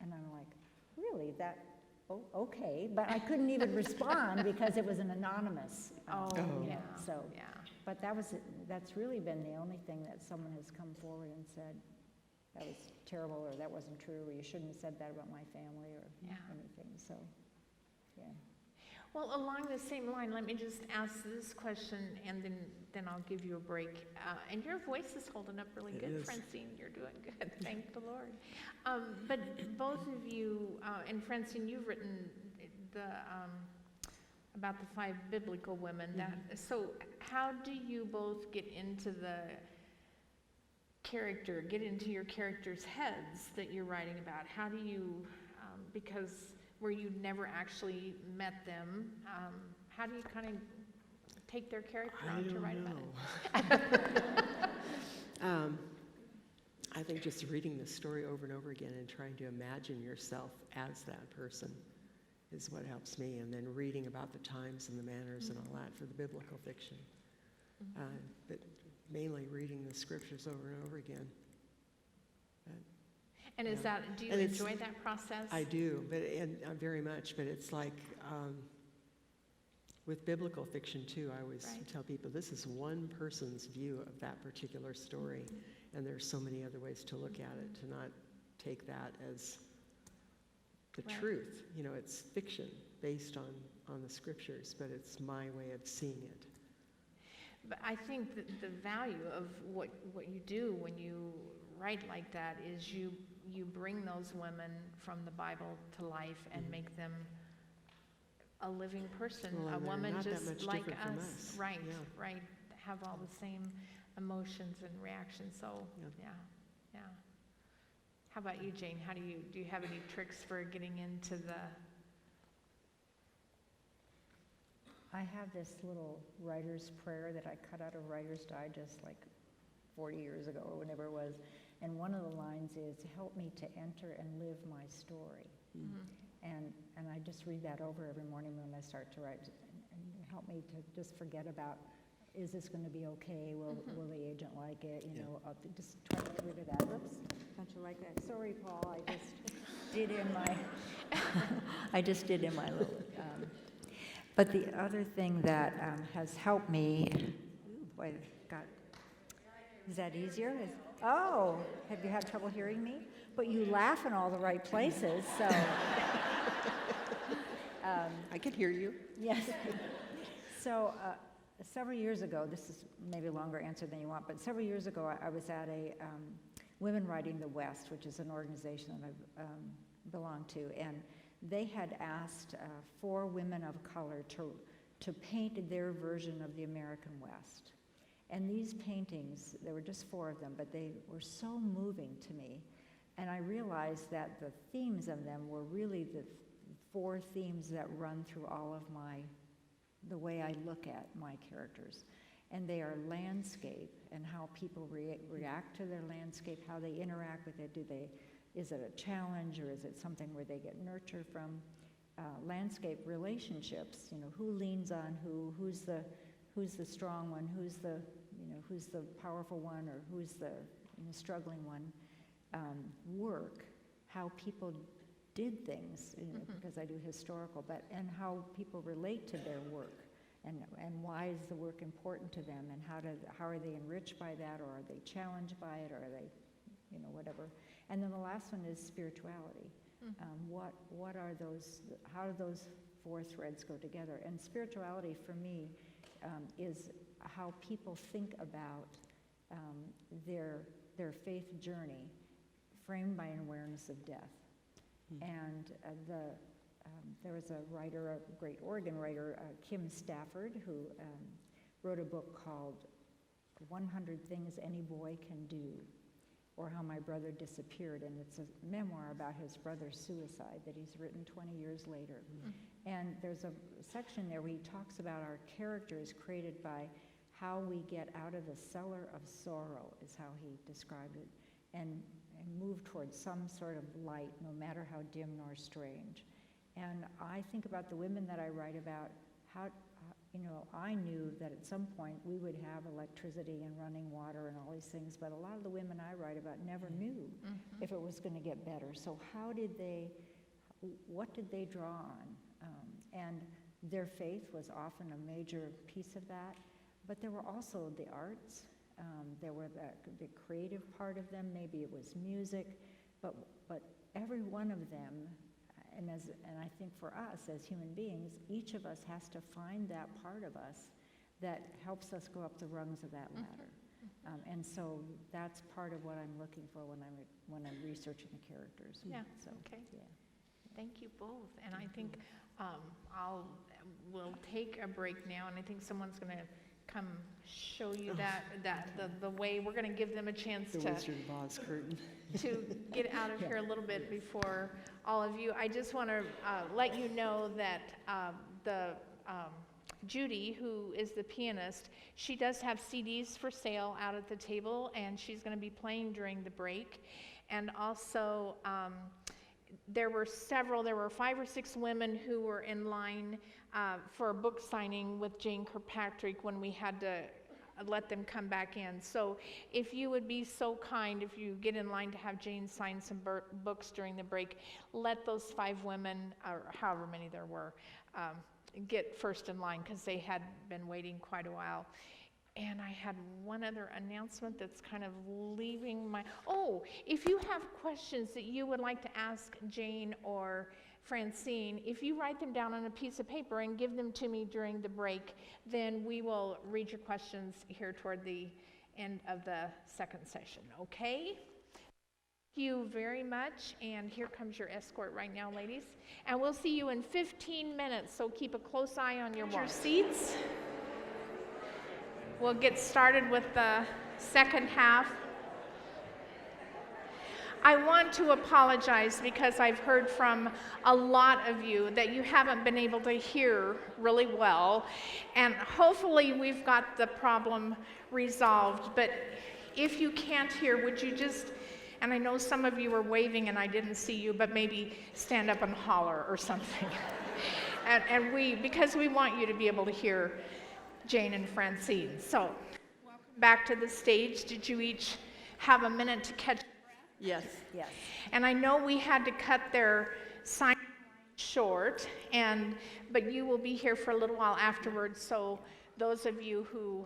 and I'm like, really, that, oh, okay, but I couldn't even respond because it was an anonymous, so. Yeah. But that's really been the only thing that someone has come forward and said, that was terrible, or that wasn't true, or you shouldn't have said that about my family, or anything, so, yeah. Well, along the same line, let me just ask this question, and then I'll give you a break. And your voice is holding up really good, Francine. You're doing good. Thank the Lord. But both of you, and Francine, you've written about the 5 biblical women. So how do you both get into get into your characters' heads that you're writing about? How do you, because where you never actually met them, how do you kind of take their character on to write about it? I think just reading the story over and over again and trying to imagine yourself as that person is what helps me, and then reading about the times and the manners and all that for the biblical fiction. But mainly reading the scriptures over and over again. And is that, do you enjoy that process? I do, and very much, but it's like, with biblical fiction too, I always tell people this is one person's view of that particular story, and there's so many other ways to look at it, to not take that as the truth. It's fiction based on the scriptures, but it's my way of seeing it. But I think that the value of what you do when you write like that is you bring those women from the Bible to life and make them a living person, a woman just like us. Right, right. Have all the same emotions and reactions. So, yeah. How about you, Jane? Do you have any tricks for getting into the... I have this little writer's prayer that I cut out of Writer's Digest like 40 years ago or whenever it was. And one of the lines is, "Help me to enter and live my story." And I just read that over every morning when I start to write, and help me to just forget about, is this going to be okay? Will the agent like it? I'll just try to get rid of that. Oops, don't you like that? Sorry, Paul. I just did in my little. But the other thing that has helped me, is that easier? Have you had trouble hearing me? But you laugh in all the right places, so. I can hear you. Yes. So several years ago, this is maybe a longer answer than you want, but several years ago I was at a Women Writing the West, which is an organization that I belong to, and they had asked 4 women of color to paint their version of the American West. And these paintings, there were just 4 of them, but they were so moving to me. And I realized that the themes of them were really the 4 themes that run through all of the way I look at my characters. And they are landscape and how people react to their landscape, how they interact with it. Is it a challenge, or is it something where they get nurture from? Landscape relationships, who leans on who's the strong one, who's the powerful one or who's the struggling one, work, how people did things, because I do historical, and how people relate to their work, and why is the work important to them, and how are they enriched by that, or are they challenged by it, or are they, whatever. And then the last one is spirituality. What are those? How do those four threads go together? And spirituality for me is how people think about their faith journey, framed by an awareness of death. And there was a writer, a great Oregon writer, Kim Stafford, who wrote a book called 100 Things Any Boy Can Do, or How My Brother Disappeared, and it's a memoir about his brother's suicide that he's written 20 years later. And there's a section there where he talks about our characters created by how we get out of the cellar of sorrow, is how he described it, and move towards some sort of light, no matter how dim nor strange. And I think about the women that I write about, how I knew that at some point we would have electricity and running water and all these things, but a lot of the women I write about never knew if it was going to get better. So what did they draw on? And their faith was often a major piece of that, but there were also the arts. There were the creative part of them. Maybe it was music, but every one of them, and I think for us as human beings, each of us has to find that part of us that helps us go up the rungs of that ladder. And so that's part of what I'm looking for when I'm researching the characters. Yeah. So, okay. Yeah. Thank you both. And I think we'll take a break now, and I think someone's going to come show you the way. We're going to give them a chance The Wizard of Oz curtain. to get out of here a little bit before all of you. I just want to let you know that Judy, who is the pianist, she does have CDs for sale out at the table, and she's going to be playing during the break. And also, there were 5 or 6 women who were in line for a book signing with Jane Kirkpatrick when we had to let them come back in. So if you would be so kind, if you get in line to have Jane sign some books during the break, let those 5 women, or however many there were, get first in line, because they had been waiting quite a while. And I had one other announcement that's kind of leaving my... Oh, if you have questions that you would like to ask Jane or Francine, if you write them down on a piece of paper and give them to me during the break, then we will read your questions here toward the end of the second session, okay? Thank you very much, and here comes your escort right now, ladies. And we'll see you in 15 minutes, so keep a close eye on your seats. We'll get started with the second half. I want to apologize because I've heard from a lot of you that you haven't been able to hear really well, and hopefully we've got the problem resolved. But if you can't hear, would you just, and I know some of you were waving and I didn't see you, but maybe stand up and holler or something. Because we want you to be able to hear Jane and Francine. So, welcome back to the stage. Did you each have a minute to catch your breath? Yes. Yes. And I know we had to cut their sign short, but you will be here for a little while afterwards, so those of you who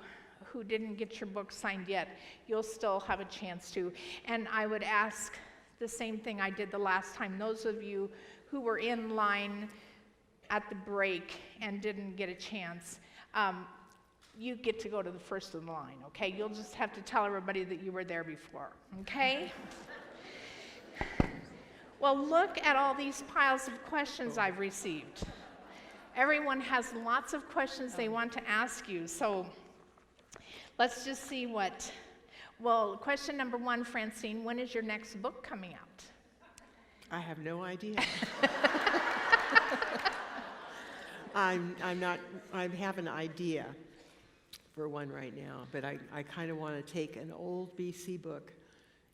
didn't get your book signed yet, you'll still have a chance to. And I would ask the same thing I did the last time. Those of you who were in line at the break and didn't get a chance, you get to go to the first of the line, okay? You'll just have to tell everybody that you were there before, okay? Well, look at all these piles of questions I've received. Everyone has lots of questions they want to ask you, so let's just see what... Well, question number 1, Francine, when is your next book coming out? I have no idea. I have an idea for one right now, but I kind of want to take an old BC book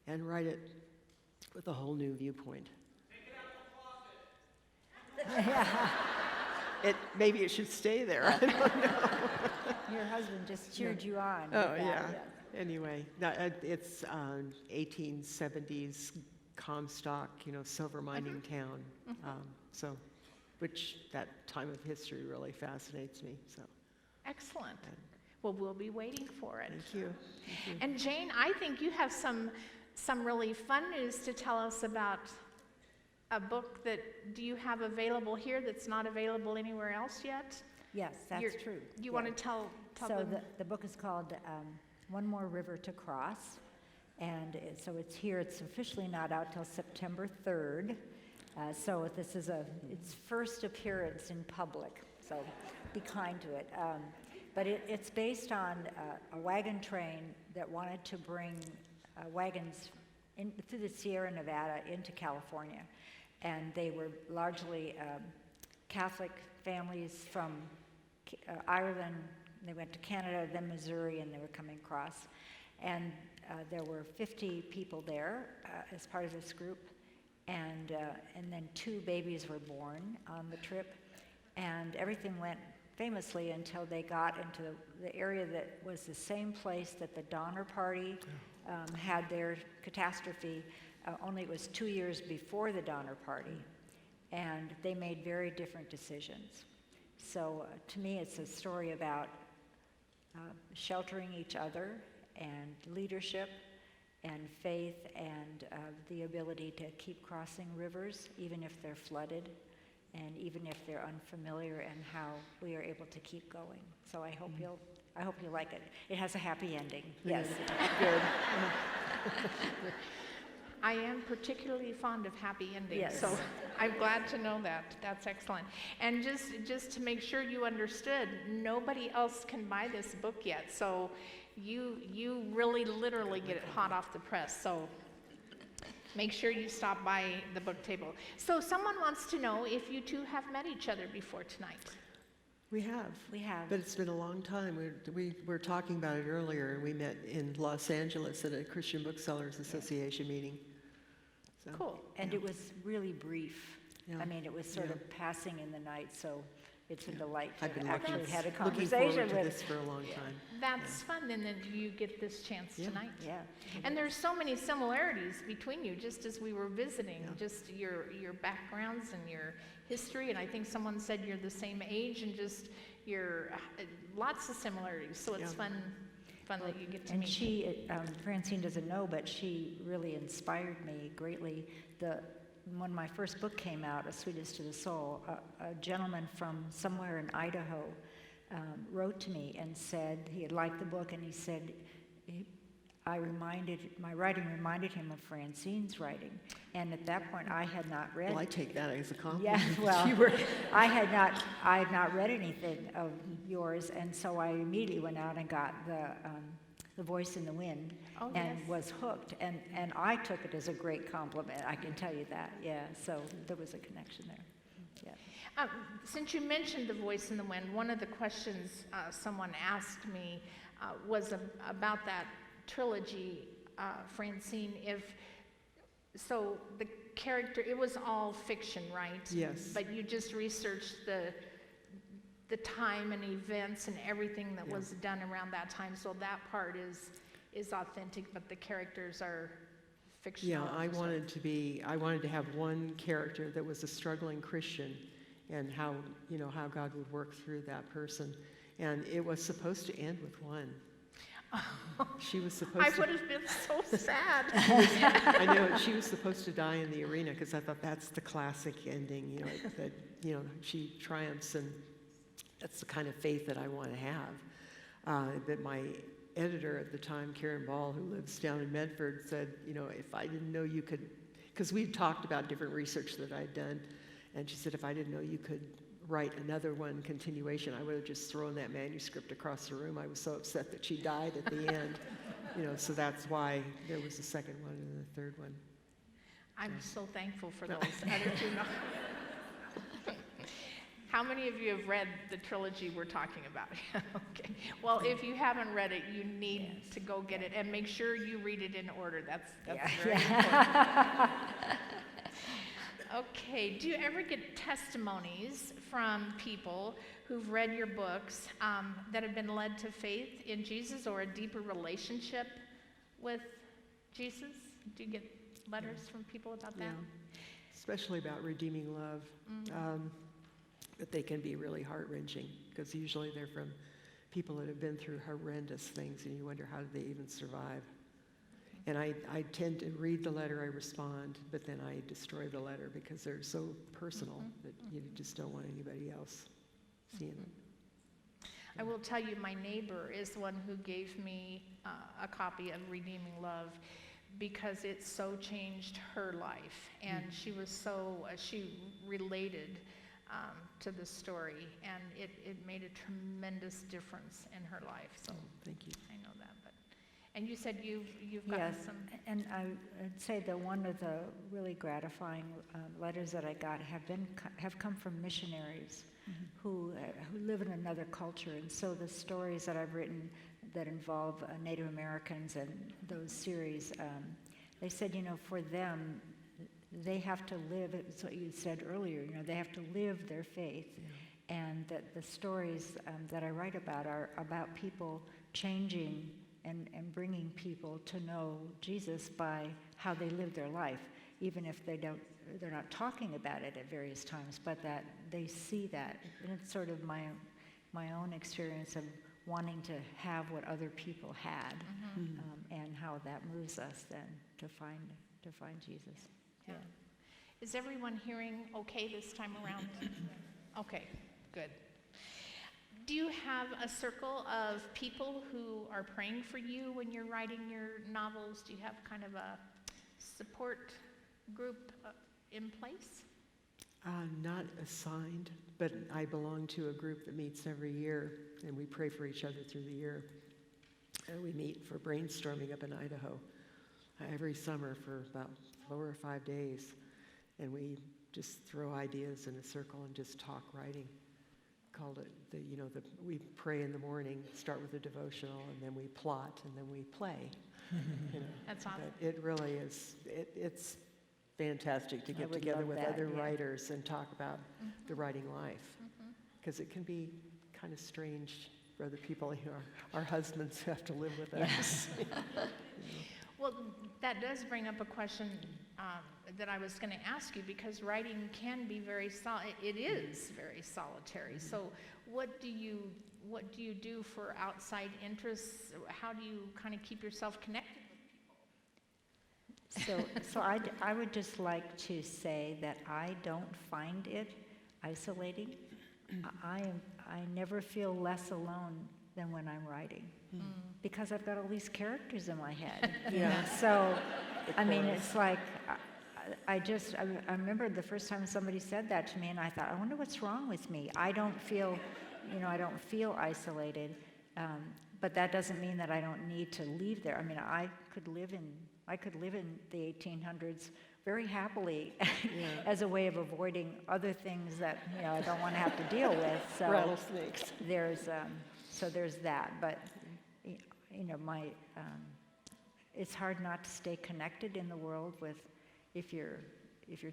and write it with a whole new viewpoint. Maybe it should stay there. I don't know. Your husband just cheered you on. Oh, with that, yeah. yes. Anyway, it's 1870s Comstock, silver mining town. So, which that time of history really fascinates me. So, Excellent. Well, we'll be waiting for it. thank you. And Jane, I think you have some really fun news to tell us about a book that do you have available here that's not available anywhere else yet? Yes, that's true. You Yeah. want to tell So them? the book is called One More River to Cross, and so it's here. It's officially not out till September 3rd. So this is its first appearance in public, so be kind to it. But it's based on a wagon train that wanted to bring wagons through the Sierra Nevada into California. And they were largely Catholic families from Ireland. They went to Canada, then Missouri, and they were coming across. And there were 50 people there as part of this group. And then 2 babies were born on the trip. And everything went famously until they got into the area that was the same place that the Donner Party had their catastrophe, only it was 2 years before the Donner Party. And they made very different decisions. So to me, it's a story about sheltering each other and leadership and faith and the ability to keep crossing rivers, even if they're flooded, and even if they're unfamiliar, and how we are able to keep going. So I hope you'll like it. It has a happy ending. Yes. Good. I am particularly fond of happy endings, Yes. so I'm glad to know that. That's excellent. And just to make sure you understood, nobody else can buy this book yet, so you really literally get it hot off the press. So make sure you stop by the book table. So someone wants to know if you two have met each other before tonight. We have. We have. But it's been a long time. We were talking about it earlier, and we met in Los Angeles at a Christian Booksellers Association meeting. So, Cool. And it was really brief. Yeah. I mean, it was sort Yeah. of passing in the night, so it's a delight to I've been actually looking had a forward conversation to with. this for a long time. That's fun, and then you get this chance Yeah. tonight. Yeah. And there's so many similarities between you, just as we were visiting, Yeah. just your backgrounds and your history, and I think someone said you're the same age, and just your lots of similarities. So it's Yeah. fun that you get to And meet. she, Francine doesn't know, but she really inspired me greatly. When my first book came out, A Sweetest to the Soul, a gentleman from somewhere in Idaho wrote to me and said he had liked the book, and he said, my writing reminded him of Francine's writing. And at that point, I had not read. Well, I take that as a compliment. Yeah, well, I had not read anything of yours, and so I immediately went out and got the Voice in the Wind, Oh, and yes. was hooked. And I took it as a great compliment. I can tell you that. Yeah. So there was a connection there. Yeah. Since you mentioned The Voice in the Wind, one of the questions someone asked me was about that trilogy, Francine. So the character, it was all fiction, right? Yes. But you just researched the time and events and everything that was done around that time. So that part is authentic, but the characters are fictional. Yeah, I wanted to have one character that was a struggling Christian, and how God would work through that person. And it was supposed to end with one. She was supposed I to. would have been so sad. I know, she was supposed to die in the arena, because I thought that's the classic ending, that she triumphs, and that's the kind of faith that I want to have. But my editor at the time, Karen Ball, who lives down in Medford, said, if I didn't know you could, because we'd talked about different research that I'd done, and she said, if I didn't know you could write another one, continuation, I would have just thrown that manuscript across the room. I was so upset that she died at the end. So that's why there was a second one and a third one. I'm so thankful for those other two. How many of you have read the trilogy we're talking about? Okay. Well, if you haven't read it, you need to go get it, and make sure you read it in order. That's very important. Okay, do you ever get testimonies from people who've read your books that have been led to faith in Jesus or a deeper relationship with Jesus? Do you get letters from people about that? Yeah. Especially about redeeming love. But they can be really heart-wrenching because usually they're from people that have been through horrendous things, and you wonder how did they even survive. And I tend to read the letter, I respond, but then I destroy the letter because they're so personal that you just don't want anybody else seeing it. I will tell you, my neighbor is the one who gave me a copy of Redeeming Love because it so changed her life, and she was so, she related to the story, and it made a tremendous difference in her life. So Thank you. I know that. But and you said you've gotten Yes, some. and I'd say that one of the really gratifying letters that I got have come from missionaries who live in another culture, and so the stories that I've written that involve Native Americans and those series, they said, for them, they have to live. It's what you said earlier. They have to live their faith, and that the stories that I write about are about people changing and bringing people to know Jesus by how they live their life, even if they're not talking about it at various times, but that they see that. And it's sort of my own experience of wanting to have what other people had, and how that moves us then to find Jesus. Yeah. Is everyone hearing okay this time around? Okay, good. Do you have a circle of people who are praying for you when you're writing your novels? Do you have kind of a support group in place? Not assigned, but I belong to a group that meets every year, and we pray for each other through the year. And we meet for brainstorming up in Idaho every summer for about 4 or 5 days, and we just throw ideas in a circle and just talk writing. Called it we pray in the morning, start with a devotional, and then we plot, and then we play. That's awesome. But it really is. It's fantastic to get would together love with that, other yeah. writers and talk about the writing life, because it can be kind of strange for other people. Our husbands who have to live with us. Well, that does bring up a question that I was going to ask you, because writing can be it is very solitary. So what do you do for outside interests? How do you kind of keep yourself connected with people? So I would just like to say that I don't find it isolating. I never feel less alone than when I'm writing, because I've got all these characters in my head. So, I mean, it's like, I remember the first time somebody said that to me, and I thought, I wonder what's wrong with me. I don't feel isolated, but that doesn't mean that I don't need to leave there. I mean, I could live in the 1800s very happily as a way of avoiding other things that I don't want to have to deal with. So Rattlesnakes. there's that, but it's hard not to stay connected in the world with, if you're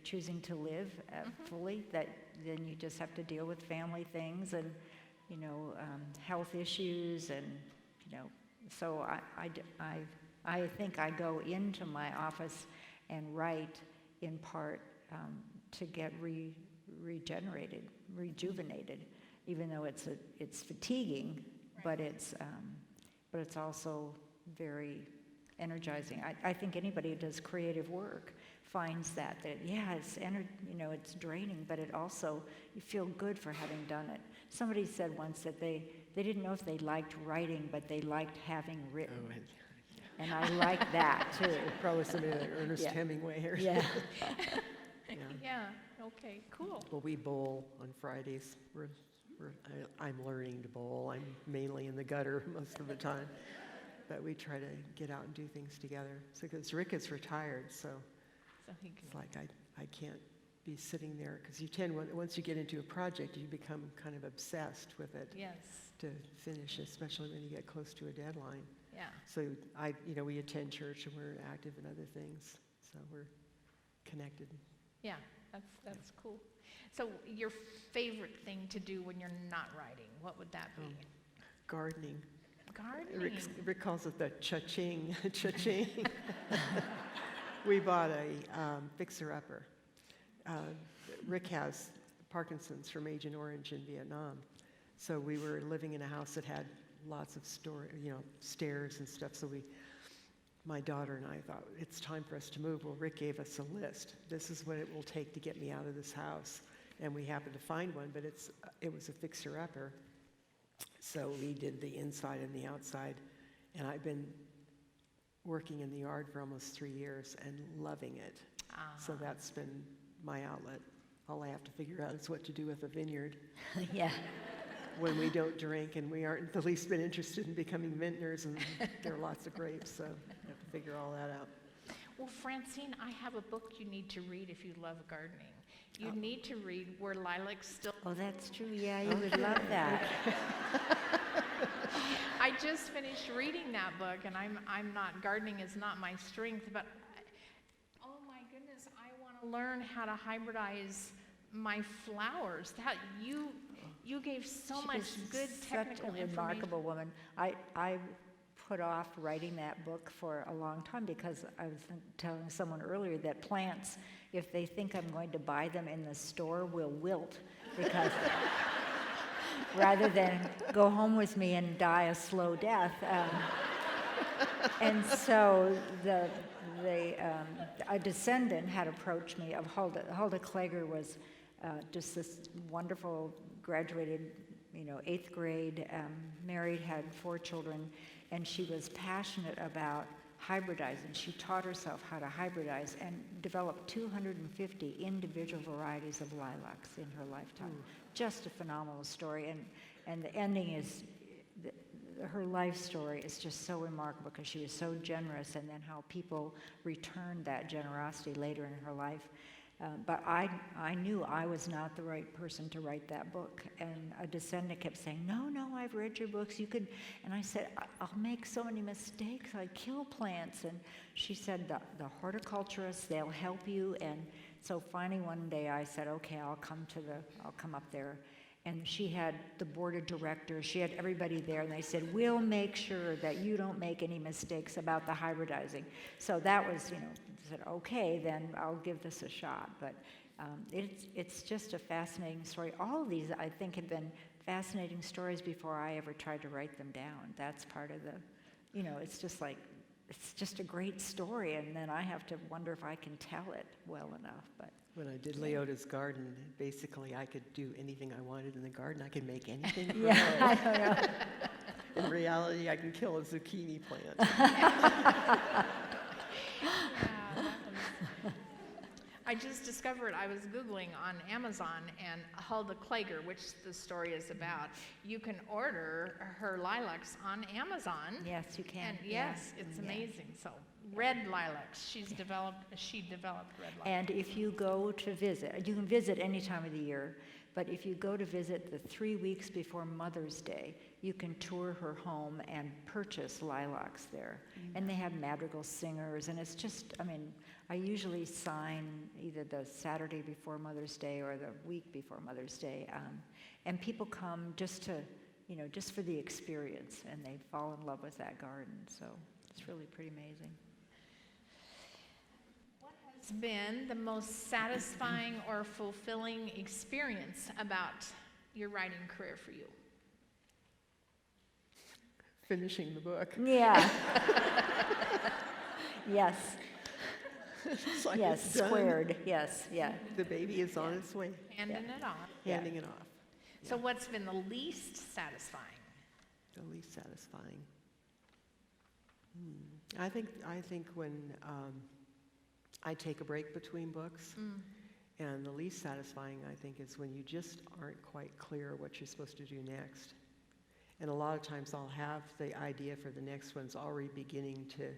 choosing to live fully, that then you just have to deal with family things and health issues, and so I think I go into my office and write in part to get regenerated, rejuvenated, even though it's fatiguing, but it's also very energizing. I think anybody who does creative work finds that it's draining, but it also, you feel good for having done it. Somebody said once that they didn't know if they liked writing, but they liked having written. And I like that too. Probably somebody like Ernest Hemingway or Yeah. Yeah. Okay. Cool. Well, we bowl on Fridays. I'm learning to bowl. I'm mainly in the gutter most of the time, but we try to get out and do things together. So, because Rick is retired, so it's like I can't be sitting there, because once you get into a project, you become kind of obsessed with it. Yes. To finish, especially when you get close to a deadline. Yeah. So we attend church and we're active in other things, so we're connected. Yeah. That's cool. So your favorite thing to do when you're not writing, what would that be? Gardening. Gardening. Rick calls it the cha-ching, cha-ching. We bought a fixer-upper. Rick has Parkinson's from Agent Orange in Vietnam. So we were living in a house that had lots of stairs and stuff. So my daughter and I thought, it's time for us to move. Well, Rick gave us a list. This is what it will take to get me out of this house. And we happened to find one, but it was a fixer-upper. So we did the inside and the outside. And I've been working in the yard for almost 3 years and loving it. So that's been my outlet. All I have to figure out is what to do with a vineyard. Yeah. When we don't drink and we aren't the least bit interested in becoming vintners, and there are lots of grapes, so I have to figure all that out. Well, Francine, I have a book you need to read if you love gardening. You need to read Where Lilacs Still... Oh, that's true. Yeah, you would love that. I just finished reading that book, and I'm not, gardening is not my strength, but oh my goodness, I want to learn how to hybridize my flowers. That you gave so much good technical Such a information. remarkable woman. I put off writing that book for a long time because I was telling someone earlier that plants, if they think I'm going to buy them in the store, will wilt because rather than go home with me and die a slow death. And so a descendant had approached me of Hulda Klager was just this wonderful, graduated, 8th grade, married, had 4 children, and she was passionate about hybridizing. She taught herself how to hybridize and developed 250 individual varieties of lilacs in her lifetime. Just a phenomenal story, and the ending is, her life story is just so remarkable because she was so generous, and then how people returned that generosity later in her life. But I knew I was not the right person to write that book. And a descendant kept saying, no, I've read your books. You could, and I said, I'll make so many mistakes. I kill plants. And she said, the horticulturists, they'll help you. And so finally one day I said, okay, I'll come up there. And she had the board of directors, she had everybody there, and they said, we'll make sure that you don't make any mistakes about the hybridizing. So that was, said, okay, then I'll give this a shot. But it's just a fascinating story. All of these, I think, have been fascinating stories before I ever tried to write them down. That's part of the, it's just a great story, and then I have to wonder if I can tell it well enough. But when I did Leota's garden, basically I could do anything I wanted in the garden. I could make anything grow. yeah, I don't know. In reality, I can kill a zucchini plant. I just discovered, I was Googling on Amazon, and Hulda Klager, which the story is about, you can order her lilacs on Amazon. Yes, you can. And yes, it's amazing. So red lilacs, she developed red lilacs. And if you go to visit, you can visit any time of the year, but if you go to visit the 3 weeks before Mother's Day, you can tour her home and purchase lilacs there. Mm-hmm. And they have madrigal singers, and it's just, I usually sign either the Saturday before Mother's Day or the week before Mother's Day. And people come just to, just for the experience, and they fall in love with that garden. So it's really pretty amazing. What has been the most satisfying or fulfilling experience about your writing career for you? Finishing the book. Yeah. Yes. It's like Yes, it's done. squared. Yes, yeah. The baby is on its way. Handing it off. Handing it off. So what's been the least satisfying? The least satisfying. I think when I take a break between books, and the least satisfying, I think, is when you just aren't quite clear what you're supposed to do next. And a lot of times I'll have the idea for the next one's already beginning to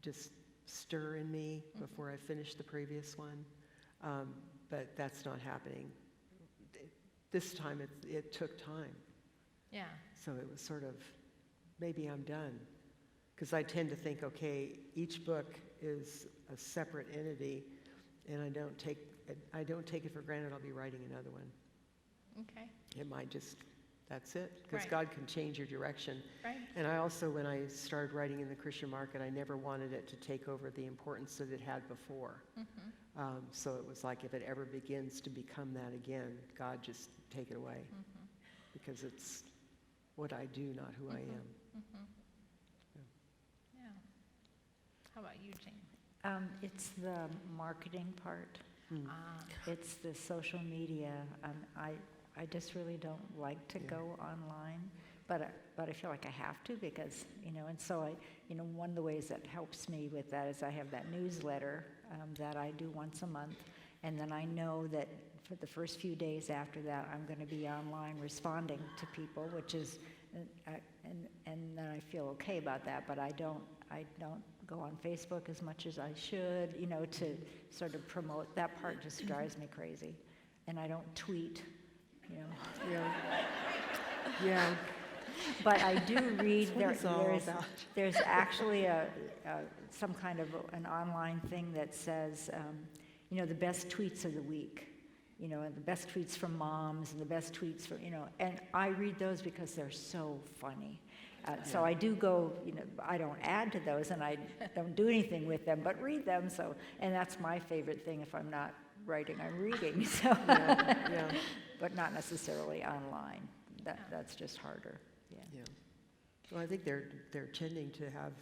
just stir in me before I finish the previous one, but that's not happening. This time it took time. Yeah. So it was sort of, maybe I'm done. Because I tend to think, okay, each book is a separate entity, And I don't take it for granted I'll be writing another one. Okay. It might just, that's it, because Right. God can change your direction. Right. And I also, when I started writing in the Christian market, I never wanted it to take over the importance that it had before. So it was like, if it ever begins to become that again, God, just take it away, because it's what I do, not who I am. Yeah. How about you, Jane? It's the marketing part. Mm. It's the social media. I just really don't like to go online, but I feel like I have to, because, and so one of the ways that helps me with that is I have that newsletter that I do once a month, and then I know that for the first few days after that, I'm going to be online responding to people, which is, and then I feel okay about that, but I don't go on Facebook as much as I should, to sort of promote. That part just drives me crazy. And I don't tweet, Yeah. But I do read, That's what it's all about. there's actually some kind of an online thing that says, the best tweets of the week, and the best tweets from moms, and the best tweets from, and I read those because they're so funny. So I do go, I don't add to those, and I don't do anything with them, but read them. So, and that's my favorite thing. If I'm not writing, I'm reading. So, Yeah. but not necessarily online. That's just harder. Yeah. Well, I think they're tending to have,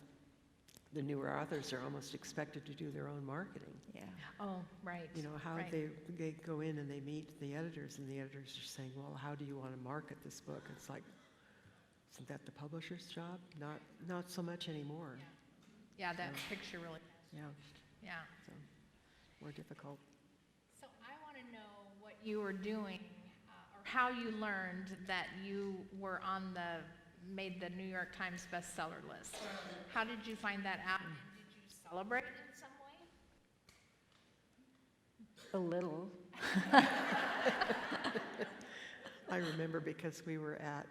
the newer authors are almost expected to do their own marketing. Yeah. Oh, right. How right. they go in and they meet the editors, and the editors are saying, well, how do you want to market this book? It's like, isn't that the publisher's job? Not so much anymore. Yeah, that picture really. Yeah. Yeah. So, more difficult. So I want to know what you were doing, or how you learned that you were made the New York Times bestseller list. How did you find that out? And did you celebrate it in some way? A little. I remember because we were at,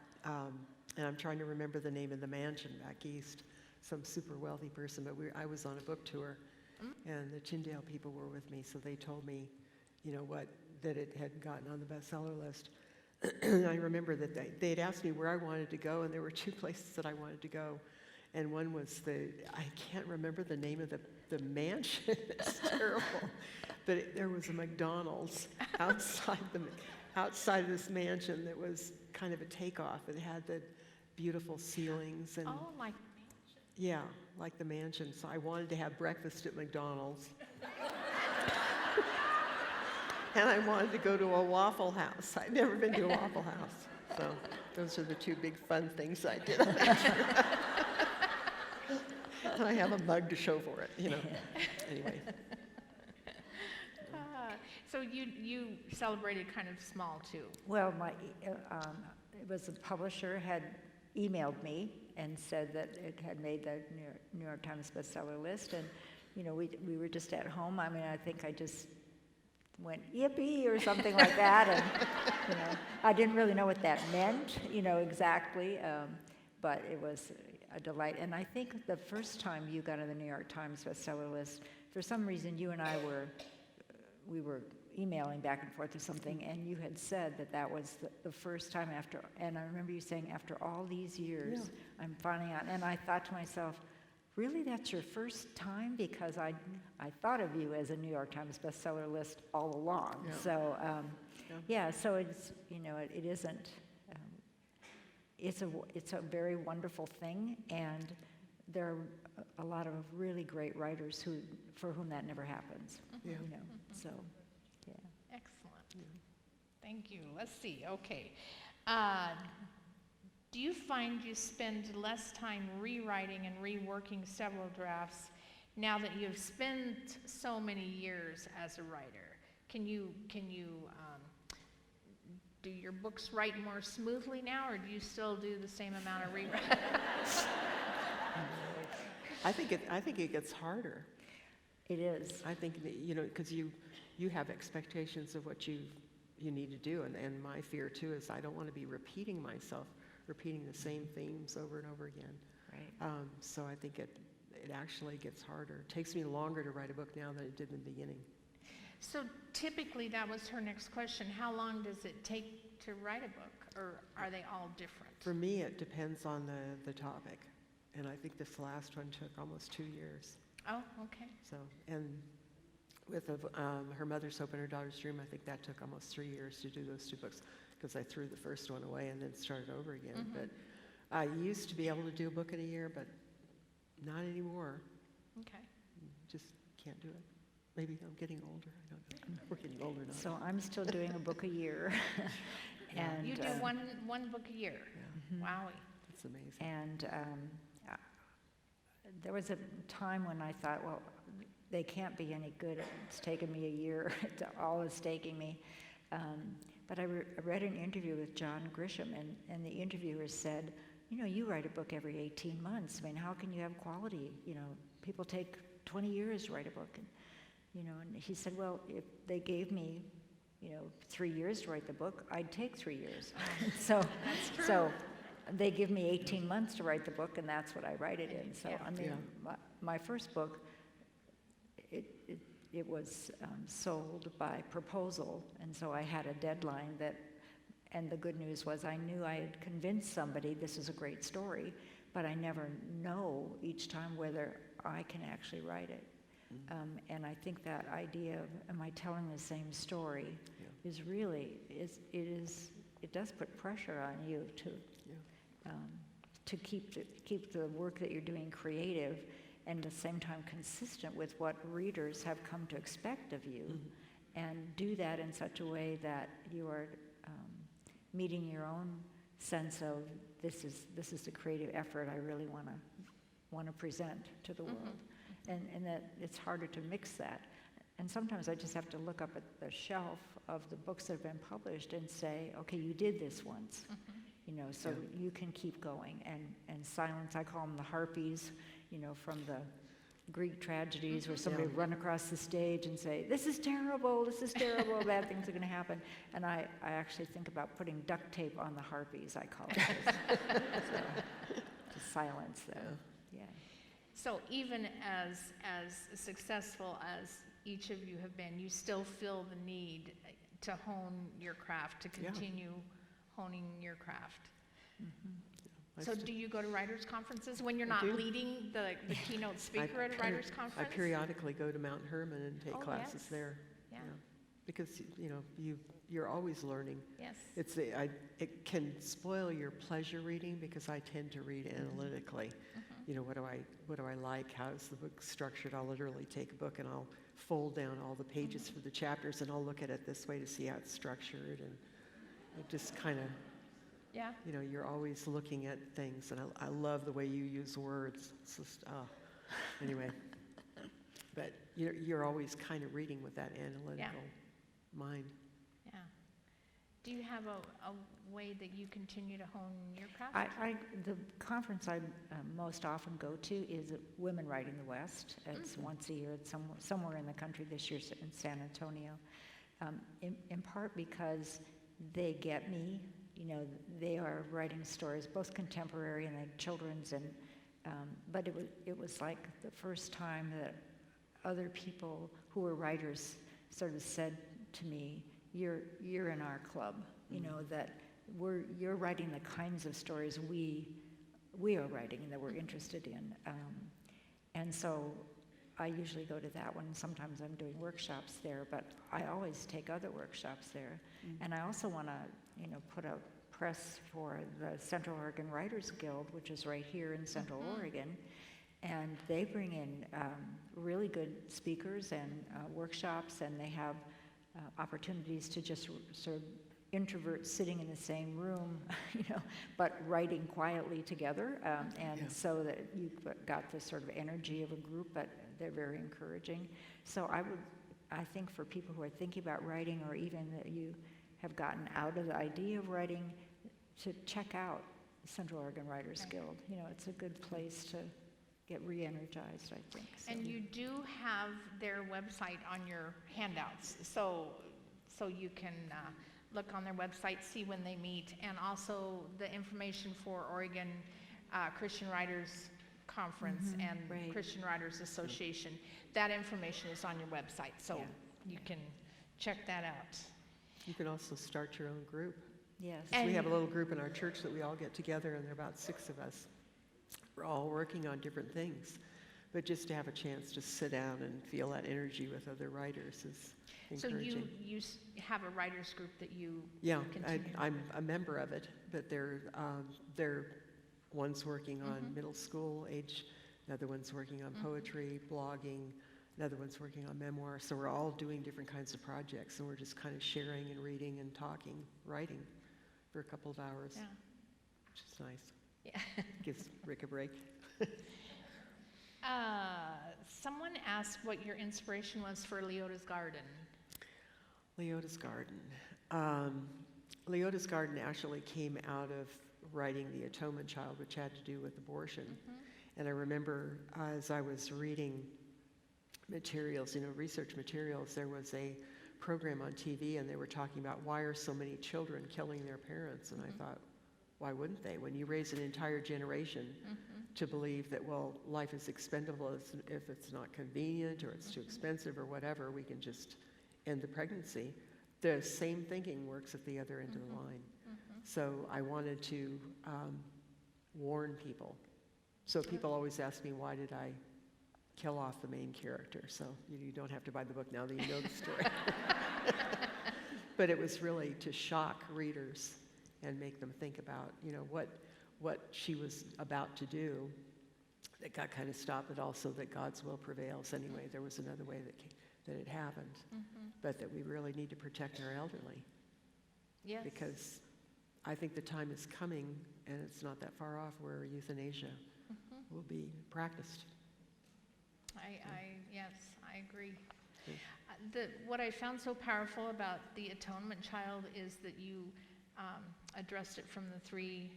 and I'm trying to remember the name of the mansion back east, some super wealthy person, but I was on a book tour, and the Tyndale people were with me, so they told me, that it had gotten on the bestseller list. I remember that they'd asked me where I wanted to go, and there were two places that I wanted to go. And one was I can't remember the name of the mansion, it's terrible. But there was a McDonald's outside of this mansion that was kind of a takeoff. It had the beautiful ceilings and Oh, like yeah, like the mansion. So I wanted to have breakfast at McDonald's. And I wanted to go to a Waffle House. I'd never been to a Waffle House. So those are the two big fun things I did on that trip. And I have a mug to show for it, Anyway. So you celebrated kind of small too. Well, it was the publisher had emailed me and said that it had made the New York Times bestseller list, and we were just at home. I mean, I think I just went yippee or something like that, and I didn't really know what that meant, exactly, but it was a delight. And I think the first time you got on the New York Times bestseller list, for some reason you and I we were emailing back and forth or something, and you had said that was the first time after, and I remember you saying, after all these years, I'm finding out, and I thought to myself, really, that's your first time? Because I thought of you as a New York Times bestseller list all along. Yeah. So, so it's, it isn't, it's a very wonderful thing, and there are a lot of really great writers for whom that never happens. Yeah. So, yeah. Excellent. Thank you. Let's see. Okay. Do you find you spend less time rewriting and reworking several drafts now that you've spent so many years as a writer? Can you do your books write more smoothly now, or do you still do the same amount of rewriting? I think it gets harder. It is. I think that, because you have expectations of what you need to do, and my fear too is I don't want to be repeating the same themes over and over again. Right. So I think it actually gets harder. It takes me longer to write a book now than it did in the beginning. So typically, that was her next question. How long does it take to write a book, or are they all different? For me, it depends on the topic. And I think this last one took almost 2 years. Oh, okay. So, and with Her Mother's Hope and Her Daughter's Dream, I think that took almost 3 years to do those 2 books, because I threw the first one away and then started over again. Mm-hmm. But I used to be able to do a book in a year, but not anymore. Okay. Just can't do it. Maybe I'm getting older. I don't know. We're getting older now. So I'm still doing a book a year. And, You do one book a year? Yeah, Wowie. that's amazing. And there was a time when I thought, well, they can't be any good. It's taken me a year. All it's taking me. But I read an interview with John Grisham, and the interviewer said, you know, you write a book every 18 months. I mean, how can you have quality? You know, people take 20 years to write a book. And, you know, and he said, well, if they gave me, you know, 3 years to write the book, I'd take 3 years. So, That's true. so they give me 18 months to write the book, and that's what I write it in. So, Yeah. I mean, my first book, it was sold by proposal, and so I had a deadline that, and the good news was I knew I had convinced somebody this is a great story, but I never know each time whether I can actually write it. And I think that idea of, am I telling the same story, Yeah. is really, it does put pressure on you to keep the work that you're doing creative, and at the same time consistent with what readers have come to expect of you, and do that in such a way that you are meeting your own sense of this is the creative effort I really want to present to the world, and that it's harder to mix that. And sometimes I just have to look up at the shelf of the books that have been published and say, okay, you did this once. You know, so you can keep going. And silence, I call them the harpies, you know, from the Greek tragedies, where somebody would run across the stage and say, this is terrible, bad things are going to happen. And I actually think about putting duct tape on the harpies, I call it. To silence them. Yeah. So even as successful as each of you have been, you still feel the need to hone your craft, to continue honing your craft. So do you go to writers' conferences when you're not do. leading the keynote speaker at a writers' I conference? periodically go to Mount Hermon and take Oh, classes yes. there. Yeah. Because, you know, you're always learning. Yes. It can spoil your pleasure reading, because I tend to read analytically. You know, what do I like? How is the book structured? I'll literally take a book and I'll fold down all the pages for the chapters, and I'll look at it this way to see how it's structured, and it just kind of, Yeah. you know, you're always looking at things, and I love the way you use words. It's just, anyway. But you're always kind of reading with that analytical mind. Yeah. Do you have a way that you continue to hone your craft? The conference I most often go to is Women Writing the West. It's once a year. It's somewhere in the country. This year's in San Antonio. In part because they get me. You know, they are writing stories, both contemporary and like children's, and but it was like the first time that other people who were writers sort of said to me, "You're in our club." You know, that you're writing the kinds of stories we are writing and that we're interested in, and so I usually go to that one. Sometimes I'm doing workshops there, but I always take other workshops there. And I also want to, you know, put a press for the Central Oregon Writers Guild, which is right here in Central Oregon. And they bring in really good speakers and workshops, and they have opportunities to just sort of introverts sitting in the same room, you know, but writing quietly together, so that you've got this sort of energy of a group, but they're very encouraging. So I think for people who are thinking about writing, or even that you have gotten out of the idea of writing, to check out Central Oregon Writers Guild. You know, it's a good place to get re-energized, I think. So. And you do have their website on your handouts, so you can look on their website, see when they meet, and also the information for Oregon Christian Writers Conference and Christian Writers Association. That information is on your website, so you can check that out. You can also start your own group. Yes. And- We have a little group in our church that we all get together, and there are about 6 of us. We're all working on different things. But just to have a chance to sit down and feel that energy with other writers is So encouraging. you have a writers group that you Yeah, continue? I'm a member of it, but they're one's working on middle school age, another one's working on poetry, blogging, another one's working on memoir. So we're all doing different kinds of projects, and we're just kind of sharing and reading and talking, writing for a couple of hours, Yeah. which is nice. Yeah. Gives Rick a break. Someone asked what your inspiration was for Leota's Garden. Leota's Garden. Leota's Garden actually came out of writing The Atonement Child, which had to do with abortion. And I remember as I was reading materials, research materials, there was a program on TV and they were talking about why are so many children killing their parents. And I thought, why wouldn't they? When you raise an entire generation to believe that, well, life is expendable if it's not convenient or it's too expensive or whatever, we can just end the pregnancy. The same thinking works at the other end of the line. So I wanted to warn people. So people always ask me, why did I kill off the main character? So you don't have to buy the book now that you know the story. But it was really to shock readers and make them think about, what she was about to do that got kind of stopped, but also that God's will prevails anyway. There was another way that it happened, but that we really need to protect our elderly. Yes. Because I think the time is coming, and it's not that far off, where euthanasia will be practiced. Yes, I agree. Okay. What I found so powerful about the Atonement Child is that you addressed it from the 3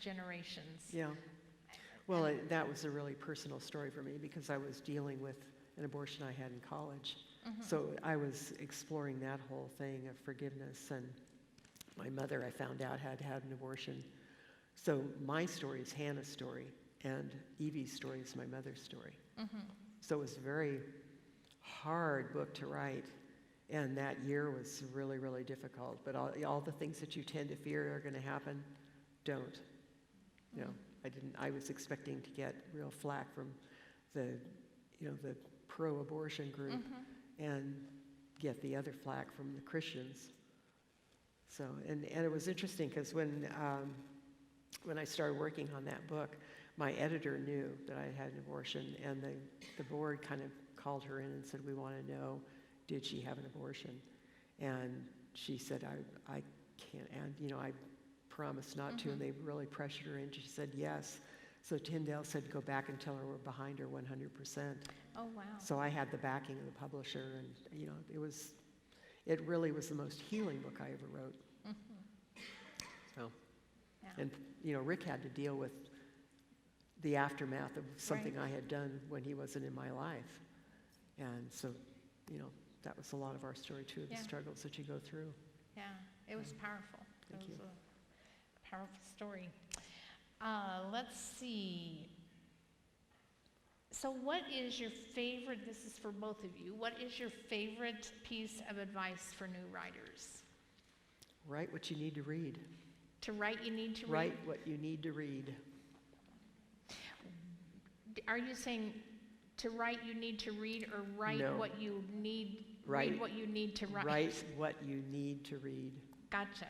generations. Yeah. Well, that was a really personal story for me because I was dealing with an abortion I had in college. So I was exploring that whole thing of forgiveness, and my mother, I found out, had had an abortion. So my story is Hannah's story, and Evie's story is my mother's story. So it was a very hard book to write, and that year was really, really difficult. But all the things that you tend to fear are going to happen, don't. I was expecting to get real flack from the pro-abortion group and get the other flack from the Christians. So, and it was interesting because when I started working on that book, my editor knew that I had an abortion, and the board kind of called her in and said, we want to know, did she have an abortion? And she said, I can't, and I promised not to, and they really pressured her in. She said yes. So Tyndale said, go back and tell her we're behind her 100%. Oh, wow. So I had the backing of the publisher, and it really was the most healing book I ever wrote. So, Yeah. and Rick had to deal with the aftermath of something I had done when he wasn't in my life, and so that was a lot of our story too, the struggles that you go through. Yeah, it was powerful. Thank It was you. a powerful story. Let's see. So what is your favorite, this is for both of you, what is your favorite piece of advice for new writers? Write what you need to read. To write, you need to read? Write what you need to read. Are you saying to write you need to read, or write No. what you need, Write. read what you need to write? Write what you need to read. Gotcha.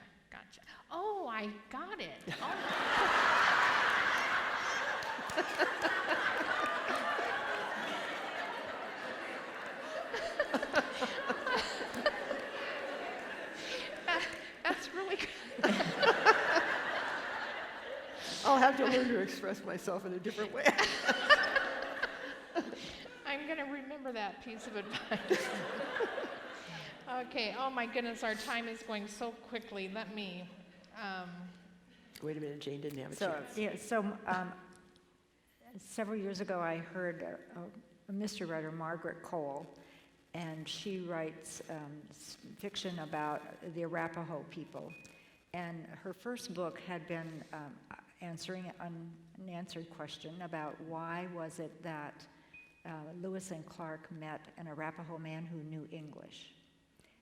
Oh, I got it. Oh. That's really good. I'll have to learn to express myself in a different way. I'm going to remember that piece of advice. Okay, oh my goodness, our time is going so quickly. Let me, Wait a minute, Jane didn't have a So, chance. several years ago, I heard a mystery writer, Margaret Cole, and she writes fiction about the Arapaho people. And her first book had been answering an unanswered question about why was it that Lewis and Clark met an Arapaho man who knew English.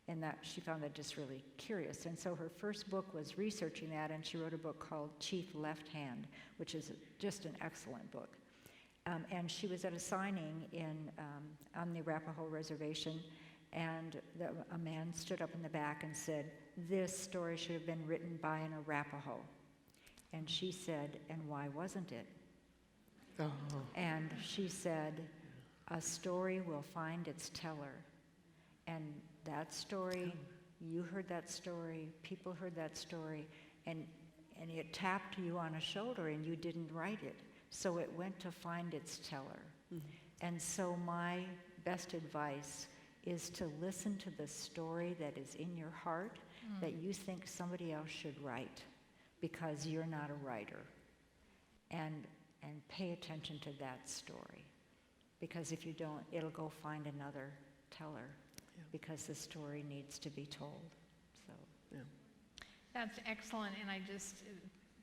And that she found that just really curious. And so her first book was researching that, and she wrote a book called Chief Left Hand, which is just an excellent book. And she was at a signing on the Arapaho reservation, and a man stood up in the back and said, "This story should have been written by an Arapaho." And she said, "And why wasn't it?" Oh. And she said, "A story will find its teller." And that story, you heard that story, people heard that story, and it tapped you on a shoulder and you didn't write it. So it went to find its teller. Mm-hmm. And so my best advice is to listen to the story that is in your heart that you think somebody else should write because you're not a writer. And pay attention to that story. Because if you don't, it'll go find another teller. Yeah. Because the story needs to be told. So yeah. That's excellent, and I just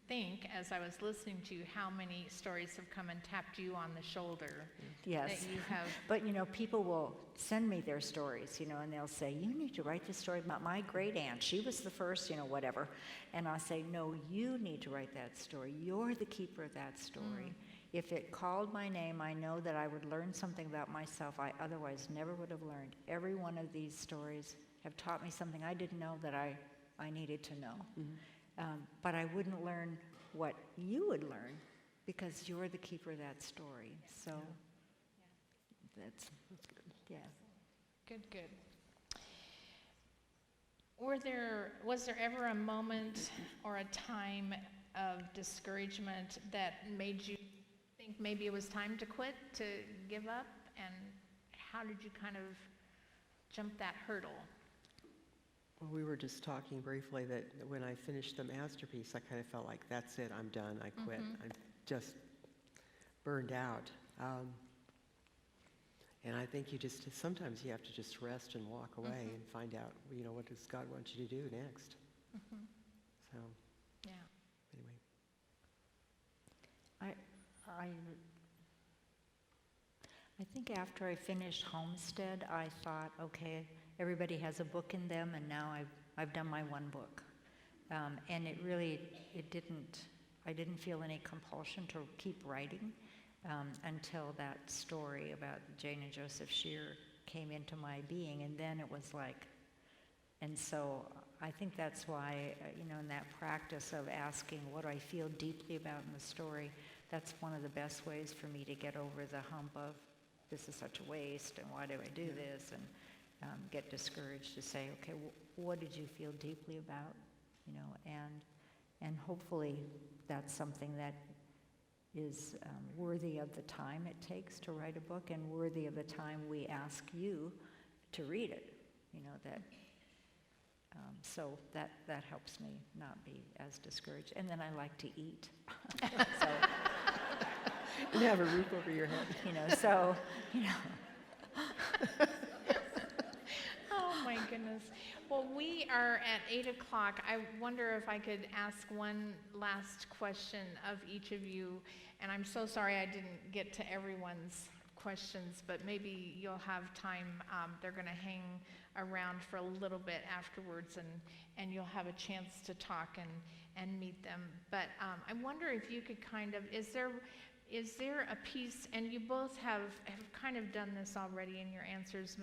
think, as I was listening to you, how many stories have come and tapped you on the shoulder. Yes. That you have. But people will send me their stories, and they'll say, "You need to write this story about my great aunt. She was the first, whatever." And I'll say, "No, you need to write that story. You're the keeper of that story." If it called my name, I know that I would learn something about myself I otherwise never would have learned. Every one of these stories have taught me something I didn't know that I needed to know. Mm-hmm. But I wouldn't learn what you would learn because you're the keeper of that story. So that's good. Yeah. Good. Was there ever a moment or a time of discouragement that made you think maybe it was time to quit, to give up? And how did you kind of jump that hurdle? Well, we were just talking briefly that when I finished the masterpiece, I kind of felt like, that's it, I'm done, I quit. I'm just burned out. And I think sometimes you have to just rest and walk away and find out, what does God want you to do next? So, yeah. Anyway. I think after I finished Homestead, I thought, okay, everybody has a book in them, and now I've done my one book. And I didn't feel any compulsion to keep writing until that story about Jane and Joseph Shear came into my being, and then it was like, and so I think that's why, in that practice of asking what do I feel deeply about in the story, that's one of the best ways for me to get over the hump of this is such a waste, and why do I do this, and get discouraged to say, okay, what did you feel deeply about, and hopefully that's something that is worthy of the time it takes to write a book and worthy of the time we ask you to read it, so that helps me not be as discouraged. And then I like to eat. So, and have a roof over your head. Oh my goodness. Well, we are at 8 o'clock. I wonder if I could ask one last question of each of you. And I'm so sorry I didn't get to everyone's questions, but maybe you'll have time. They're going to hang around for a little bit afterwards, and you'll have a chance to talk and meet them. But I wonder if you could is there a piece, and you both have kind of done this already in your answers,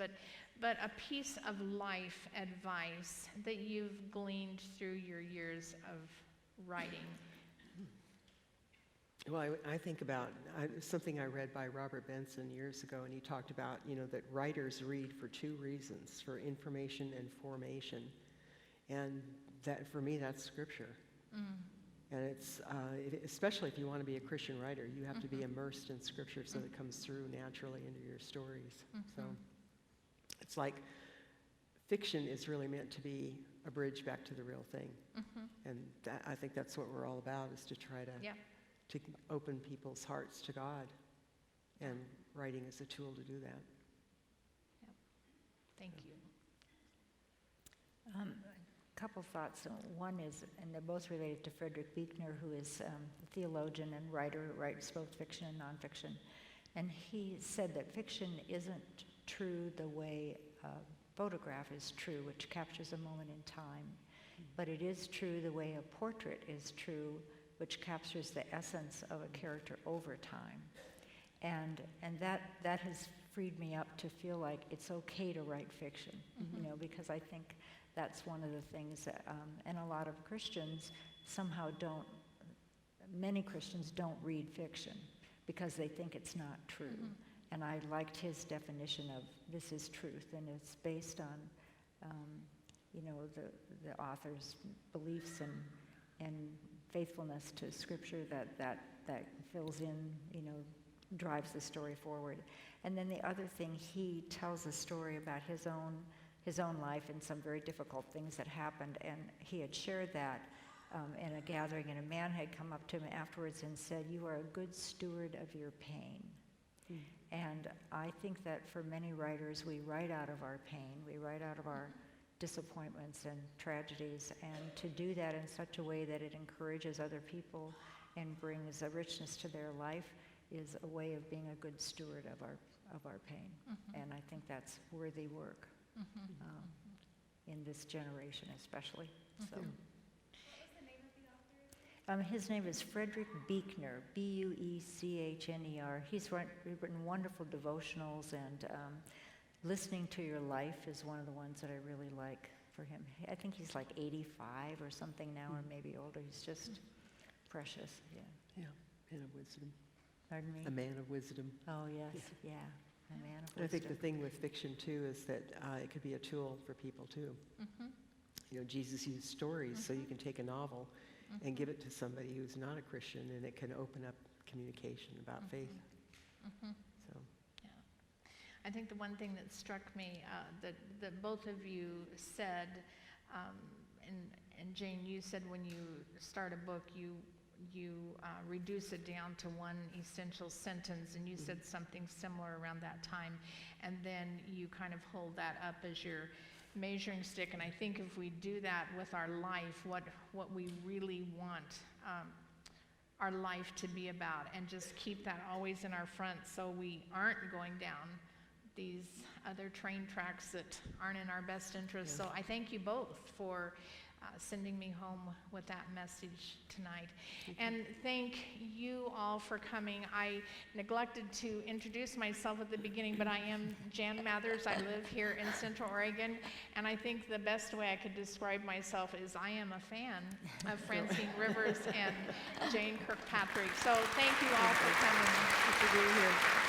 but a piece of life advice that you've gleaned through your years of writing? Well, I think about something I read by Robert Benson years ago, and he talked about, that writers read for two reasons, for information and formation. And that, for me, that's Scripture. And it's, especially if you want to be a Christian writer, you have to be immersed in Scripture so that it comes through naturally into your stories. So it's like fiction is really meant to be a bridge back to the real thing. And I think that's what we're all about, is to try to to open people's hearts to God, and writing is a tool to do that. Yep. Thank you. A couple thoughts. One is, and they're both related to Frederick Buechner, who is a theologian and writer who writes both fiction and nonfiction. And he said that fiction isn't true the way a photograph is true, which captures a moment in time, but it is true the way a portrait is true, which captures the essence of a character over time. And that has freed me up to feel like it's okay to write fiction, you know, because I think that's one of the things that, and a lot of Christians somehow many Christians don't read fiction because they think it's not true. And I liked his definition of this is truth, and it's based on, you know, the author's beliefs and faithfulness to Scripture that fills in, you know, drives the story forward. And then the other thing, he tells a story about his own life and some very difficult things that happened, and he had shared that in a gathering, and a man had come up to him afterwards and said, "You are a good steward of your pain." And I think that for many writers, we write out of our pain, we write out of our disappointments and tragedies, and to do that in such a way that it encourages other people and brings a richness to their life is a way of being a good steward of our pain. And I think that's worthy work in this generation especially. So. His name is Frederick Buechner, Buechner. He's written wonderful devotionals, and Listening to Your Life is one of the ones that I really like for him. I think he's like 85 or something now, or maybe older. He's just precious, yeah. Yeah, man of wisdom. Pardon me? A man of wisdom. Oh, yes, yeah, a man of wisdom. And I think the thing with fiction, too, is that it could be a tool for people, too. You know, Jesus used stories, so you can take a novel and give it to somebody who's not a Christian, and it can open up communication about faith. So, yeah. I think the one thing that struck me that both of you said, and Jane, you said when you start a book, you reduce it down to one essential sentence, and you said something similar around that time, and then you kind of hold that up as your measuring stick. And I think if we do that with our life, what we really want our life to be about, and just keep that always in our front, so we aren't going down these other train tracks that aren't in our best interest. So I thank you both for sending me home with that message tonight. And thank you all for coming. I neglected to introduce myself at the beginning, but I am Jan Mathers. I live here in Central Oregon, and I think the best way I could describe myself is I am a fan of Francine Rivers and Jane Kirkpatrick. So thank you all for coming. Thanks for being here.